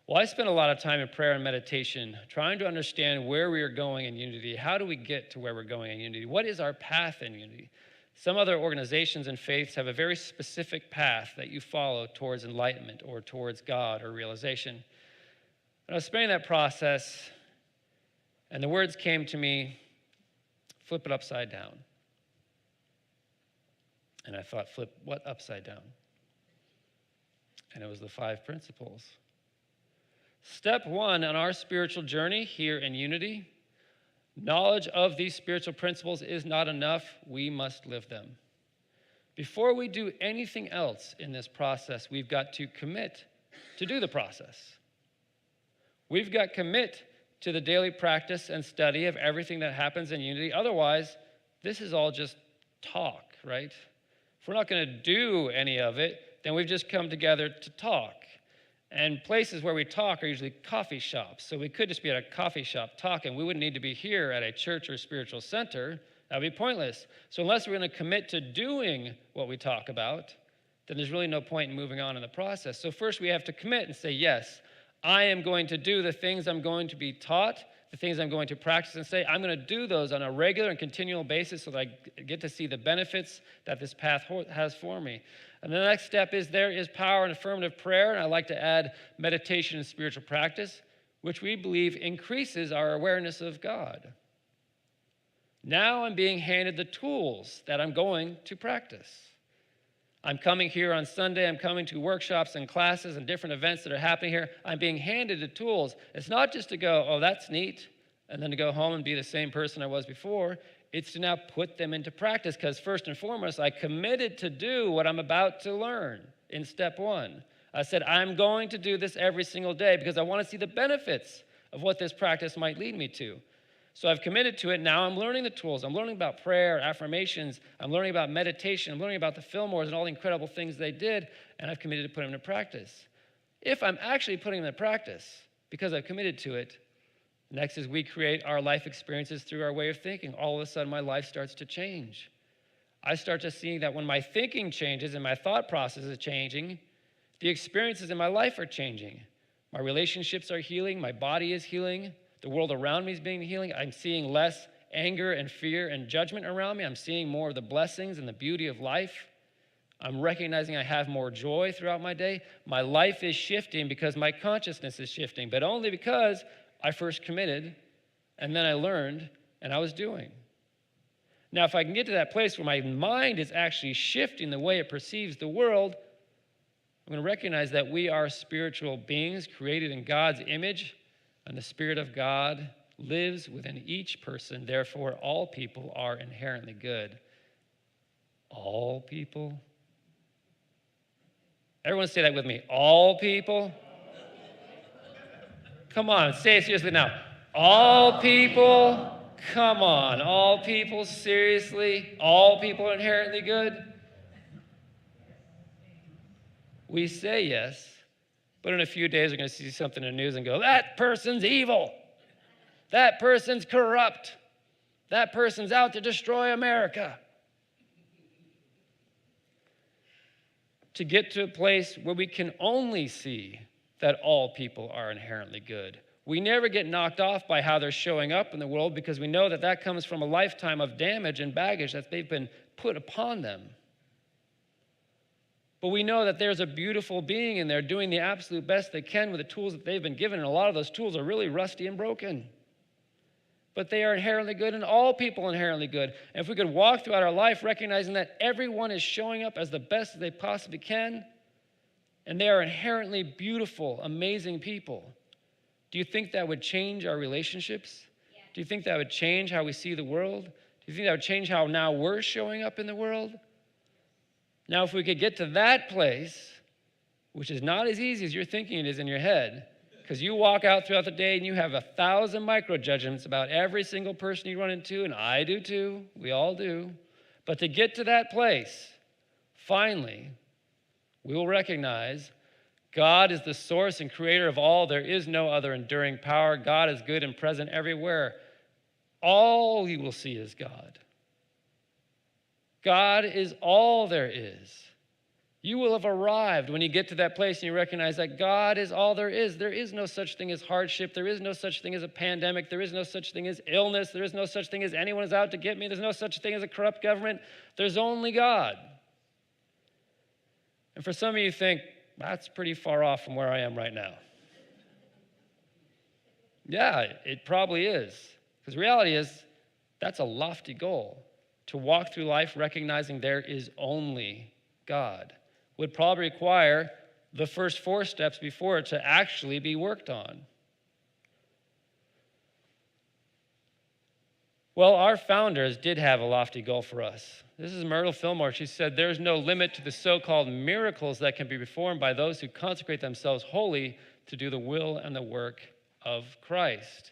Well, I spent a lot of time in prayer and meditation trying to understand where we are going in unity. How do we get to where we're going in unity? What is our path in unity? Some other organizations and faiths have a very specific path that you follow towards enlightenment or towards God or realization. And I was spending that process, and the words came to me, flip it upside down. And I thought, flip what upside down? And it was the 5 principles. Step 1 on our spiritual journey here in unity, knowledge of these spiritual principles is not enough. We must live them. Before we do anything else in this process, we've got to commit to do the process. We've got to commit to the daily practice and study of everything that happens in unity. Otherwise, this is all just talk, right? If we're not going to do any of it, then we've just come together to talk. And places where we talk are usually coffee shops. So we could just be at a coffee shop talking. We wouldn't need to be here at a church or spiritual center. That would be pointless. So unless we're going to commit to doing what we talk about, then there's really no point in moving on in the process. So first we have to commit and say, yes, I am going to do the things I'm going to be taught, the things I'm going to practice, and say, I'm going to do those on a regular and continual basis so that I get to see the benefits that this path has for me. And the next step is there is power in affirmative prayer, and I like to add meditation and spiritual practice, which we believe increases our awareness of God. Now I'm being handed the tools that I'm going to practice. I'm coming here on Sunday. I'm coming to workshops and classes and different events that are happening here. I'm being handed the tools. It's not just to go, oh, that's neat, and then to go home and be the same person I was before. It's to now put them into practice, because first and foremost, I committed to do what I'm about to learn in step one. I said, I'm going to do this every single day because I want to see the benefits of what this practice might lead me to. So I've committed to it. Now I'm learning the tools. I'm learning about prayer, affirmations. I'm learning about meditation. I'm learning about the Fillmores and all the incredible things they did, and I've committed to put them into practice. If I'm actually putting them into practice because I've committed to it, next is we create our life experiences through our way of thinking. All of a sudden, my life starts to change. I start to see that when my thinking changes and my thought process is changing, the experiences in my life are changing. My relationships are healing. My body is healing. The world around me is being healing. I'm seeing less anger and fear and judgment around me. I'm seeing more of the blessings and the beauty of life. I'm recognizing I have more joy throughout my day. My life is shifting because my consciousness is shifting, but only because I first committed, and then I learned, and I was doing. Now, if I can get to that place where my mind is actually shifting the way it perceives the world, I'm going to recognize that we are spiritual beings created in God's image, and the Spirit of God lives within each person. Therefore, all people are inherently good. All people? Everyone say that with me. All people? Come on, say it seriously now. All people? Come on. All people? Seriously? All people are inherently good? We say yes, but in a few days we're going to see something in the news and go, that person's evil. That person's corrupt. That person's out to destroy America. To get to a place where we can only see that all people are inherently good. We never get knocked off by how they're showing up in the world because we know that that comes from a lifetime of damage and baggage that they've been put upon them. But we know that there's a beautiful being in there doing the absolute best they can with the tools that they've been given, and a lot of those tools are really rusty and broken. But they are inherently good, and all people are inherently good. And if we could walk throughout our life recognizing that everyone is showing up as the best that they possibly can, and they are inherently beautiful, amazing people, do you think that would change our relationships? Yeah. Do you think that would change how we see the world? Do you think that would change how now we're showing up in the world? Now, if we could get to that place, which is not as easy as you're thinking it is in your head, because you walk out throughout the day and you have 1,000 micro-judgments about every single person you run into, and I do too, we all do. But to get to that place, finally, we will recognize God is the source and creator of all. There is no other enduring power. God is good and present everywhere. All you will see is God. God is all there is. You will have arrived when you get to that place and you recognize that God is all there is. There is no such thing as hardship. There is no such thing as a pandemic. There is no such thing as illness. There is no such thing as anyone is out to get me. There's no such thing as a corrupt government. There's only God. And for some of you think, that's pretty far off from where I am right now. Yeah, it probably is. Because the reality is, that's a lofty goal. To walk through life recognizing there is only God would probably require the first 4 steps before it to actually be worked on. Well, our founders did have a lofty goal for us. This is Myrtle Fillmore. She said, there's no limit to the so-called miracles that can be performed by those who consecrate themselves wholly to do the will and the work of Christ.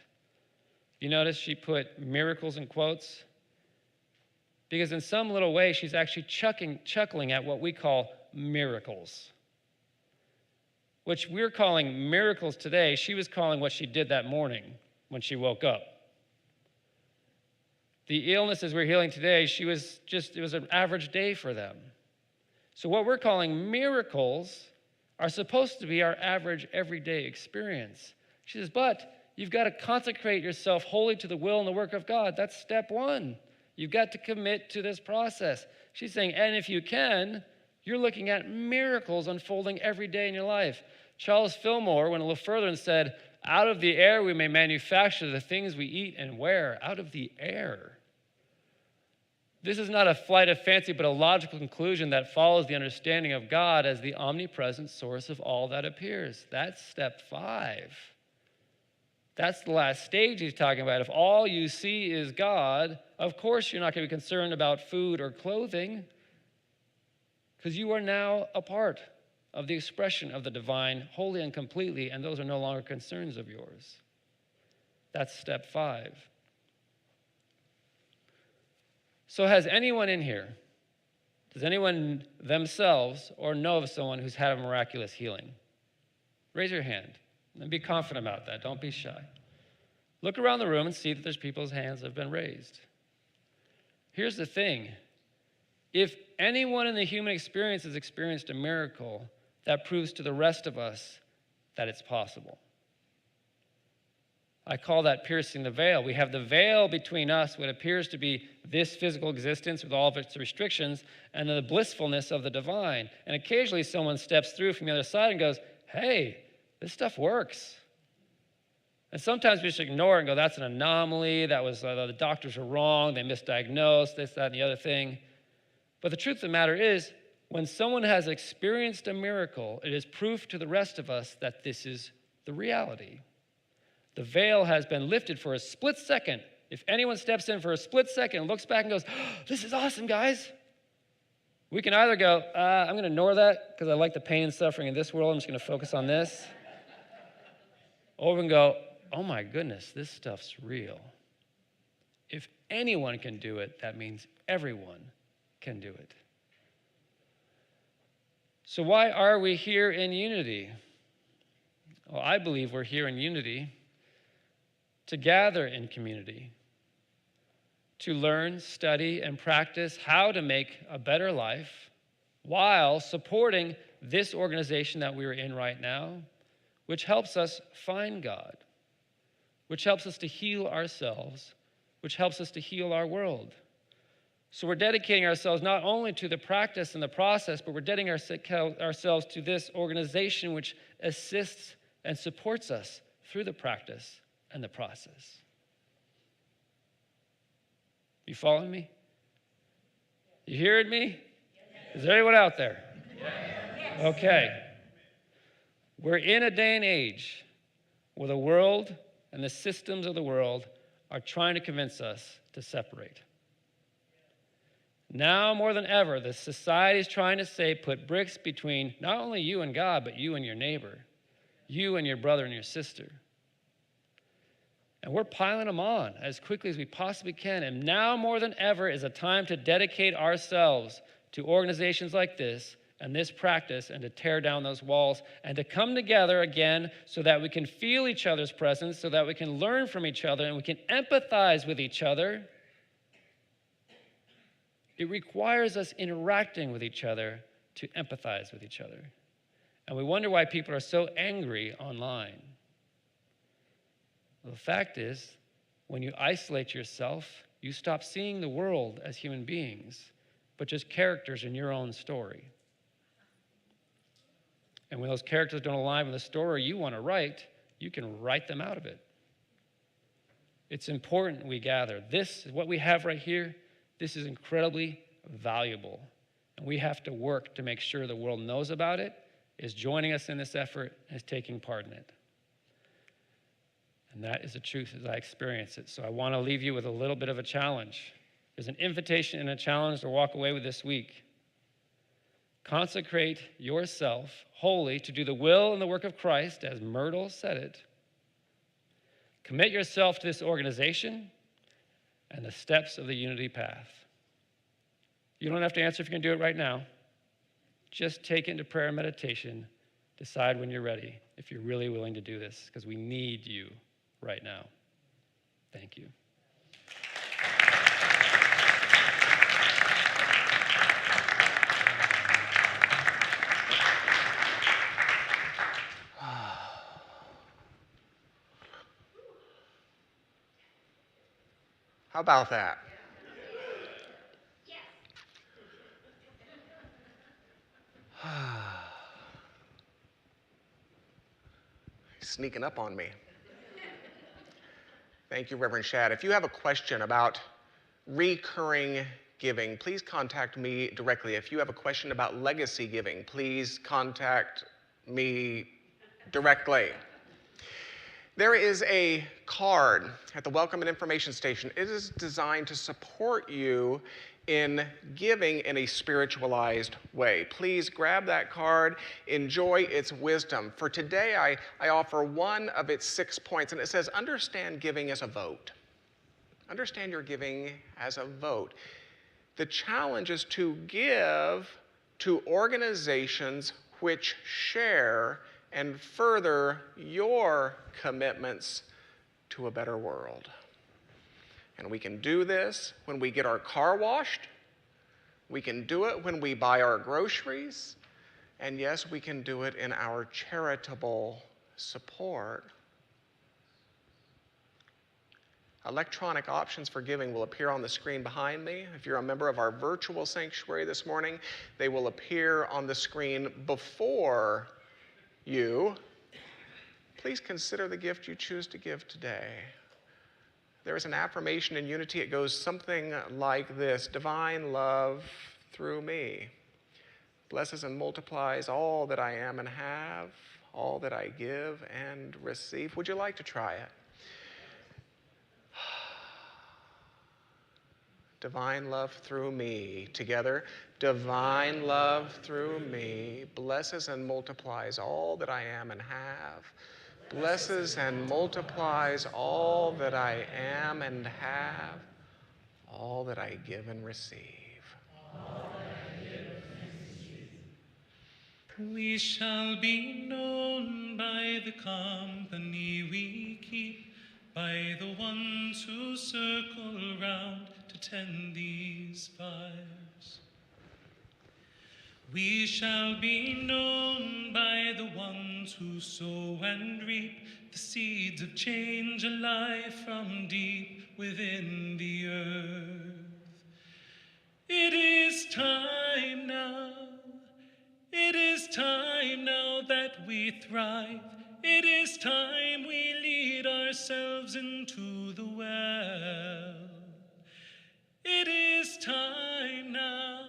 You notice she put miracles in quotes? Because in some little way, she's actually chuckling at what we call miracles. Which we're calling miracles today, she was calling what she did that morning when she woke up. The illnesses we're healing today, it was an average day for them. So what we're calling miracles are supposed to be our average everyday experience. She says, but you've got to consecrate yourself wholly to the will and the work of God. That's step 1. You've got to commit to this process. She's saying, and if you can, you're looking at miracles unfolding every day in your life. Charles Fillmore went a little further and said, out of the air we may manufacture the things we eat and wear. Out of the air. This is not a flight of fancy, but a logical conclusion that follows the understanding of God as the omnipresent source of all that appears. That's step 5. That's the last stage he's talking about. If all you see is God, of course you're not going to be concerned about food or clothing, because you are now a part of the expression of the divine wholly and completely, and those are no longer concerns of yours. That's step 5. So has anyone in here, does anyone themselves or know of someone who's had a miraculous healing? Raise your hand and be confident about that. Don't be shy. Look around the room and see that there's people's hands that have been raised. Here's the thing. If anyone in the human experience has experienced a miracle, that proves to the rest of us that it's possible. I call that piercing the veil. We have the veil between us, what appears to be this physical existence with all of its restrictions, and the blissfulness of the divine. And occasionally someone steps through from the other side and goes, hey, this stuff works. And sometimes we just ignore it and go, that's an anomaly, that was, the doctors are wrong, they misdiagnosed, this, that, and the other thing. But the truth of the matter is, when someone has experienced a miracle, it is proof to the rest of us that this is the reality. The veil has been lifted for a split second. If anyone steps in for a split second and looks back and goes, oh, this is awesome, guys, we can either go, I'm going to ignore that because I like the pain and suffering in this world. I'm just going to focus on this. Or we can go, oh my goodness, this stuff's real. If anyone can do it, that means everyone can do it. So why are we here in unity? Well, I believe we're here in unity to gather in community, to learn, study, and practice how to make a better life while supporting this organization that we're in right now, which helps us find God, which helps us to heal ourselves, which helps us to heal our world. So we're dedicating ourselves not only to the practice and the process, but we're dedicating ourselves to this organization which assists and supports us through the practice and the process. You following me? You hearing me? Is there anyone out there? Okay. We're in a day and age where the world and the systems of the world are trying to convince us to separate. Now more than ever, the society is trying to say, put bricks between not only you and God, but you and your neighbor, you and your brother and your sister. And we're piling them on as quickly as we possibly can. And now more than ever is a time to dedicate ourselves to organizations like this and this practice and to tear down those walls and to come together again so that we can feel each other's presence, so that we can learn from each other and we can empathize with each other. It requires us interacting with each other to empathize with each other. And we wonder why people are so angry online. Well, the fact is, when you isolate yourself, you stop seeing the world as human beings, but just characters in your own story. And when those characters don't align with the story you want to write, you can write them out of it. It's important we gather. This is what we have right here. This is incredibly valuable. And we have to work to make sure the world knows about it, is joining us in this effort, and is taking part in it. And that is the truth as I experience it. So I want to leave you with a little bit of a challenge. There's an invitation and a challenge to walk away with this week. Consecrate yourself wholly to do the will and the work of Christ, as Myrtle said it. Commit yourself to this organization and the steps of the unity path. You don't have to answer if you can do it right now. Just take it into prayer and meditation. Decide when you're ready, if you're really willing to do this, because we need you right now. Thank you. How about that? Sneaking up on me. Thank you, Reverend Shad. If you have a question about recurring giving, please contact me directly. If you have a question about legacy giving, please contact me directly. There is a card at the Welcome and Information Station. It is designed to support you in giving in a spiritualized way. Please grab that card, enjoy its wisdom. For today, I offer one of its 6 points, and it says, understand giving as a vote. Understand your giving as a vote. The challenge is to give to organizations which share and further your commitments to a better world. And we can do this when we get our car washed. We can do it when we buy our groceries. And yes, we can do it in our charitable support. Electronic options for giving will appear on the screen behind me. If you're a member of our virtual sanctuary this morning, they will appear on the screen before you. Please consider the gift you choose to give today. There is an affirmation in unity. It goes something like this: divine love through me blesses and multiplies all that I am and have, all that I give and receive. Would you like to try it? Divine love through me. Together. Divine love through me blesses and multiplies all that I am and have. Blesses and multiplies all that I am and have, all that I give and receive. We shall be known by the company we keep, by the ones who circle round to tend these fires. We shall be known by the ones who sow and reap the seeds of change alive from deep within the earth. It is time now. It is time now that we thrive. It is time we lead ourselves into the well. It is time now.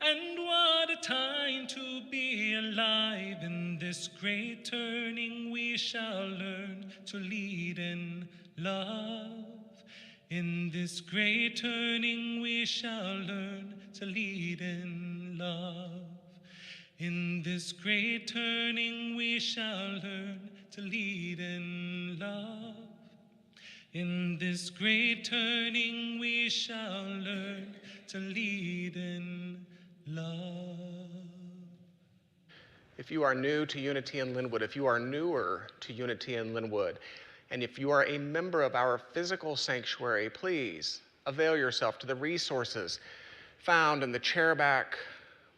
And what a time to be alive. In this great turning we shall learn to lead in love. In this great turning we shall learn to lead in love. In this great turning we shall learn to lead in love. In this great turning we shall learn to lead in love. If you are new to Unity in Lynnwood, if you are newer to Unity in Lynnwood, and if you are a member of our physical sanctuary, please avail yourself to the resources found in the chair back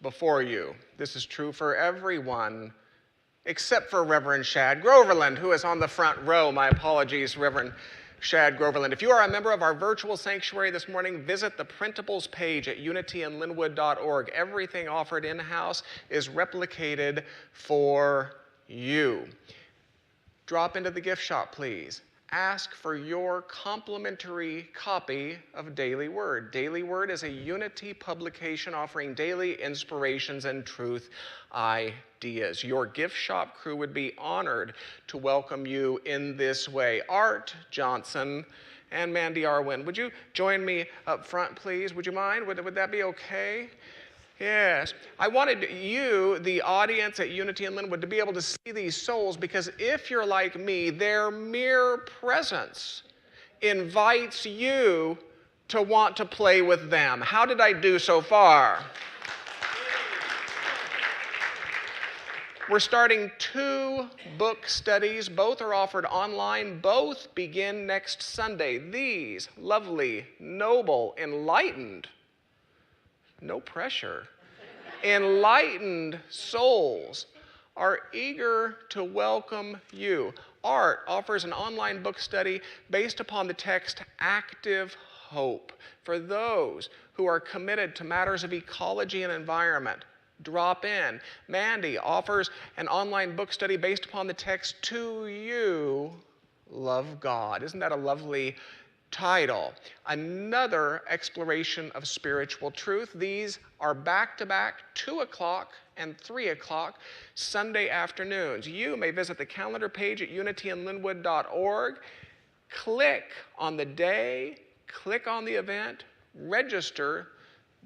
before you. This is true for everyone except for Reverend Shad Groverland, who is on the front row. My apologies, Reverend Shad Groverland. If you are a member of our virtual sanctuary this morning, visit the printables page at unityinlynnwood.org. Everything offered in-house is replicated for you. Drop into the gift shop, please. Ask for your complimentary copy of Daily Word. Daily Word is a Unity publication offering daily inspirations and truth ideas. Your gift shop crew would be honored to welcome you in this way. Art Johnson and Mandy Arwin, would you join me up front, please? Would you mind? Would that be okay? Yes. I wanted you, the audience at Unity in Lynnwood, to be able to see these souls, because if you're like me, their mere presence invites you to want to play with them. How did I do so far? We're starting 2 book studies. Both are offered online. Both begin next Sunday. These lovely, noble, enlightened, no pressure, enlightened souls are eager to welcome you. Art offers an online book study based upon the text Active Hope for those who are committed to matters of ecology and environment. Drop in. Mandy offers an online book study based upon the text To You Love God. Isn't that a lovely title. Another exploration of spiritual truth. These are back-to-back 2 o'clock and 3 o'clock Sunday afternoons. You may visit the calendar page at unityinlynnwood.org. Click on the day, click on the event, register,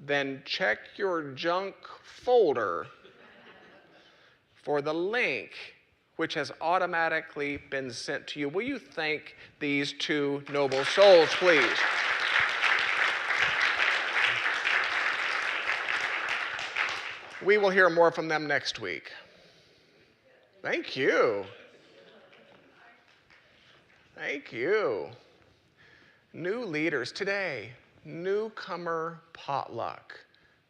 then check your junk folder for the link which has automatically been sent to you. Will you thank these two noble souls, please? We will hear more from them next week. Thank you. Thank you. New leaders today, newcomer potluck.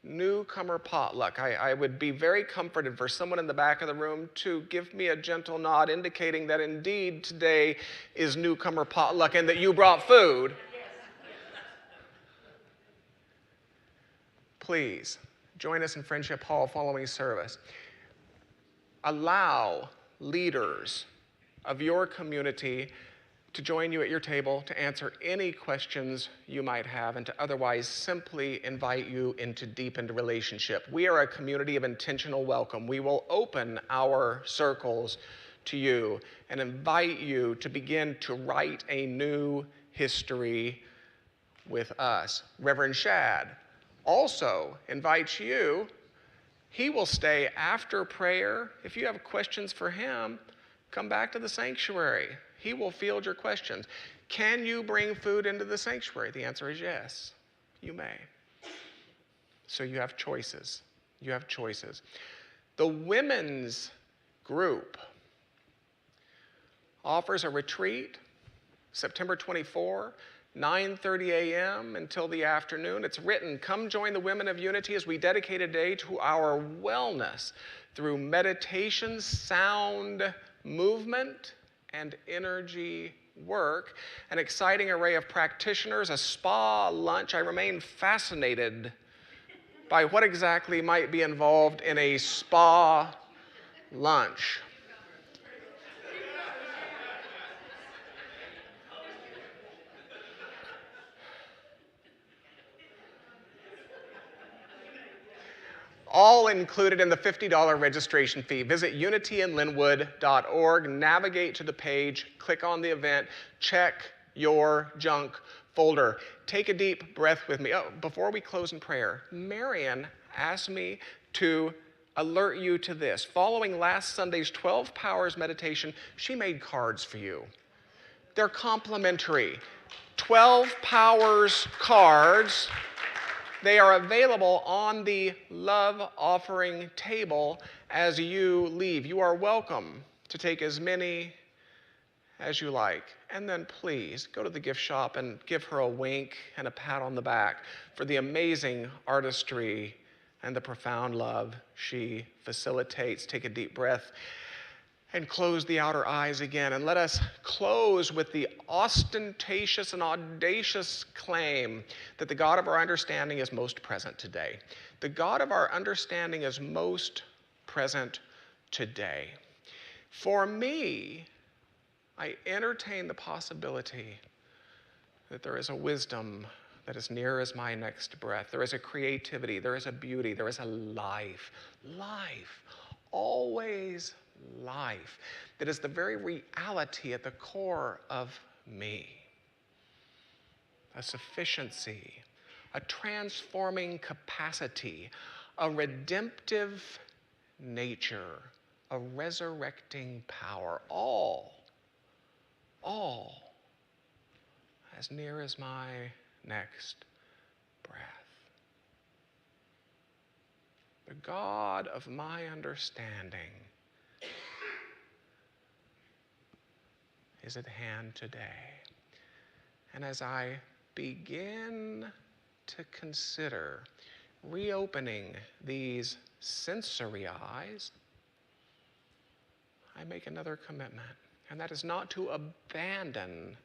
Newcomer potluck. I would be very comforted for someone in the back of the room to give me a gentle nod indicating that indeed today is newcomer potluck and that you brought food. Please join us in Friendship Hall following service. Allow leaders of your community to join you at your table to answer any questions you might have and to otherwise simply invite you into deepened relationship. We are a community of intentional welcome. We will open our circles to you and invite you to begin to write a new history with us. Reverend Shad also invites you. He will stay after prayer. If you have questions for him, come back to the sanctuary. He will field your questions. Can you bring food into the sanctuary? The answer is yes, you may. So you have choices. You have choices. The women's group offers a retreat September 24, 9:30 a.m. until the afternoon. It's written, "Come join the Women of Unity as we dedicate a day to our wellness through meditation, sound, movement, and energy work." An exciting array of practitioners, a spa lunch. I remain fascinated by what exactly might be involved in a spa lunch. All included in the $50 registration fee. Visit unityinlynnwood.org, navigate to the page, click on the event, check your junk folder. Take a deep breath with me. Oh, before we close in prayer, Marion asked me to alert you to this. Following last Sunday's 12 Powers meditation, she made cards for you. They're complimentary. 12 Powers cards. They are available on the love offering table as you leave. You are welcome to take as many as you like. And then please go to the gift shop and give her a wink and a pat on the back for the amazing artistry and the profound love she facilitates. Take a deep breath and close the outer eyes again. And let us close with the ostentatious and audacious claim that the God of our understanding is most present today. The God of our understanding is most present today. For me, I entertain the possibility that there is a wisdom that is near as my next breath. There is a creativity, there is a beauty, there is a life, always life, that is the very reality at the core of me. A sufficiency, a transforming capacity, a redemptive nature, a resurrecting power, all as near as my next breath. The God of my understanding is at hand today. And as I begin to consider reopening these sensory eyes, I make another commitment, and that is not to abandon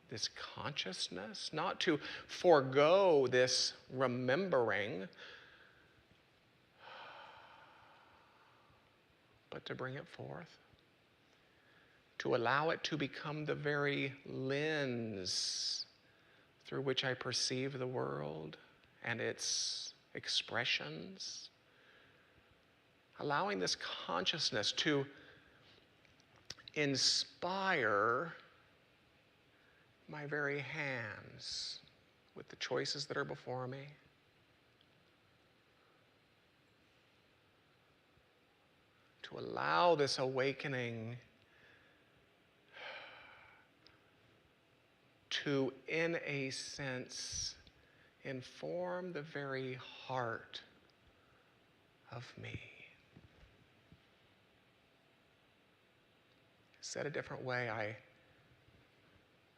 this consciousness, not to forego this remembering, but to bring it forth, to allow it to become the very lens through which I perceive the world and its expressions. Allowing this consciousness to inspire my very hands with the choices that are before me. To allow this awakening to, in a sense, inform the very heart of me. Said a different way,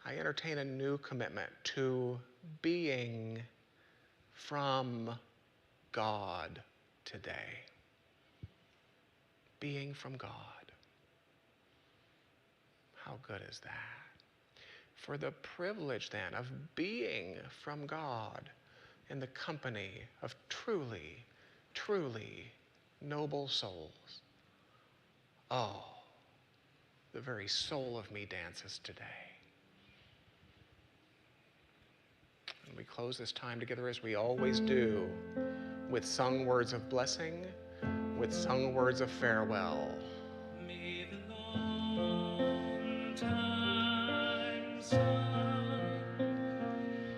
I entertain a new commitment to being from God today. Being from God. How good is that? For the privilege then of being from God in the company of truly, truly noble souls. Oh, the very soul of me dances today. And we close this time together as we always do, with sung words of blessing, with sung words of farewell. May the long time sun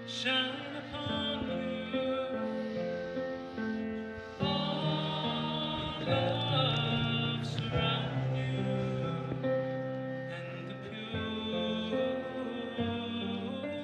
shine upon you. All love surround you, and the pure light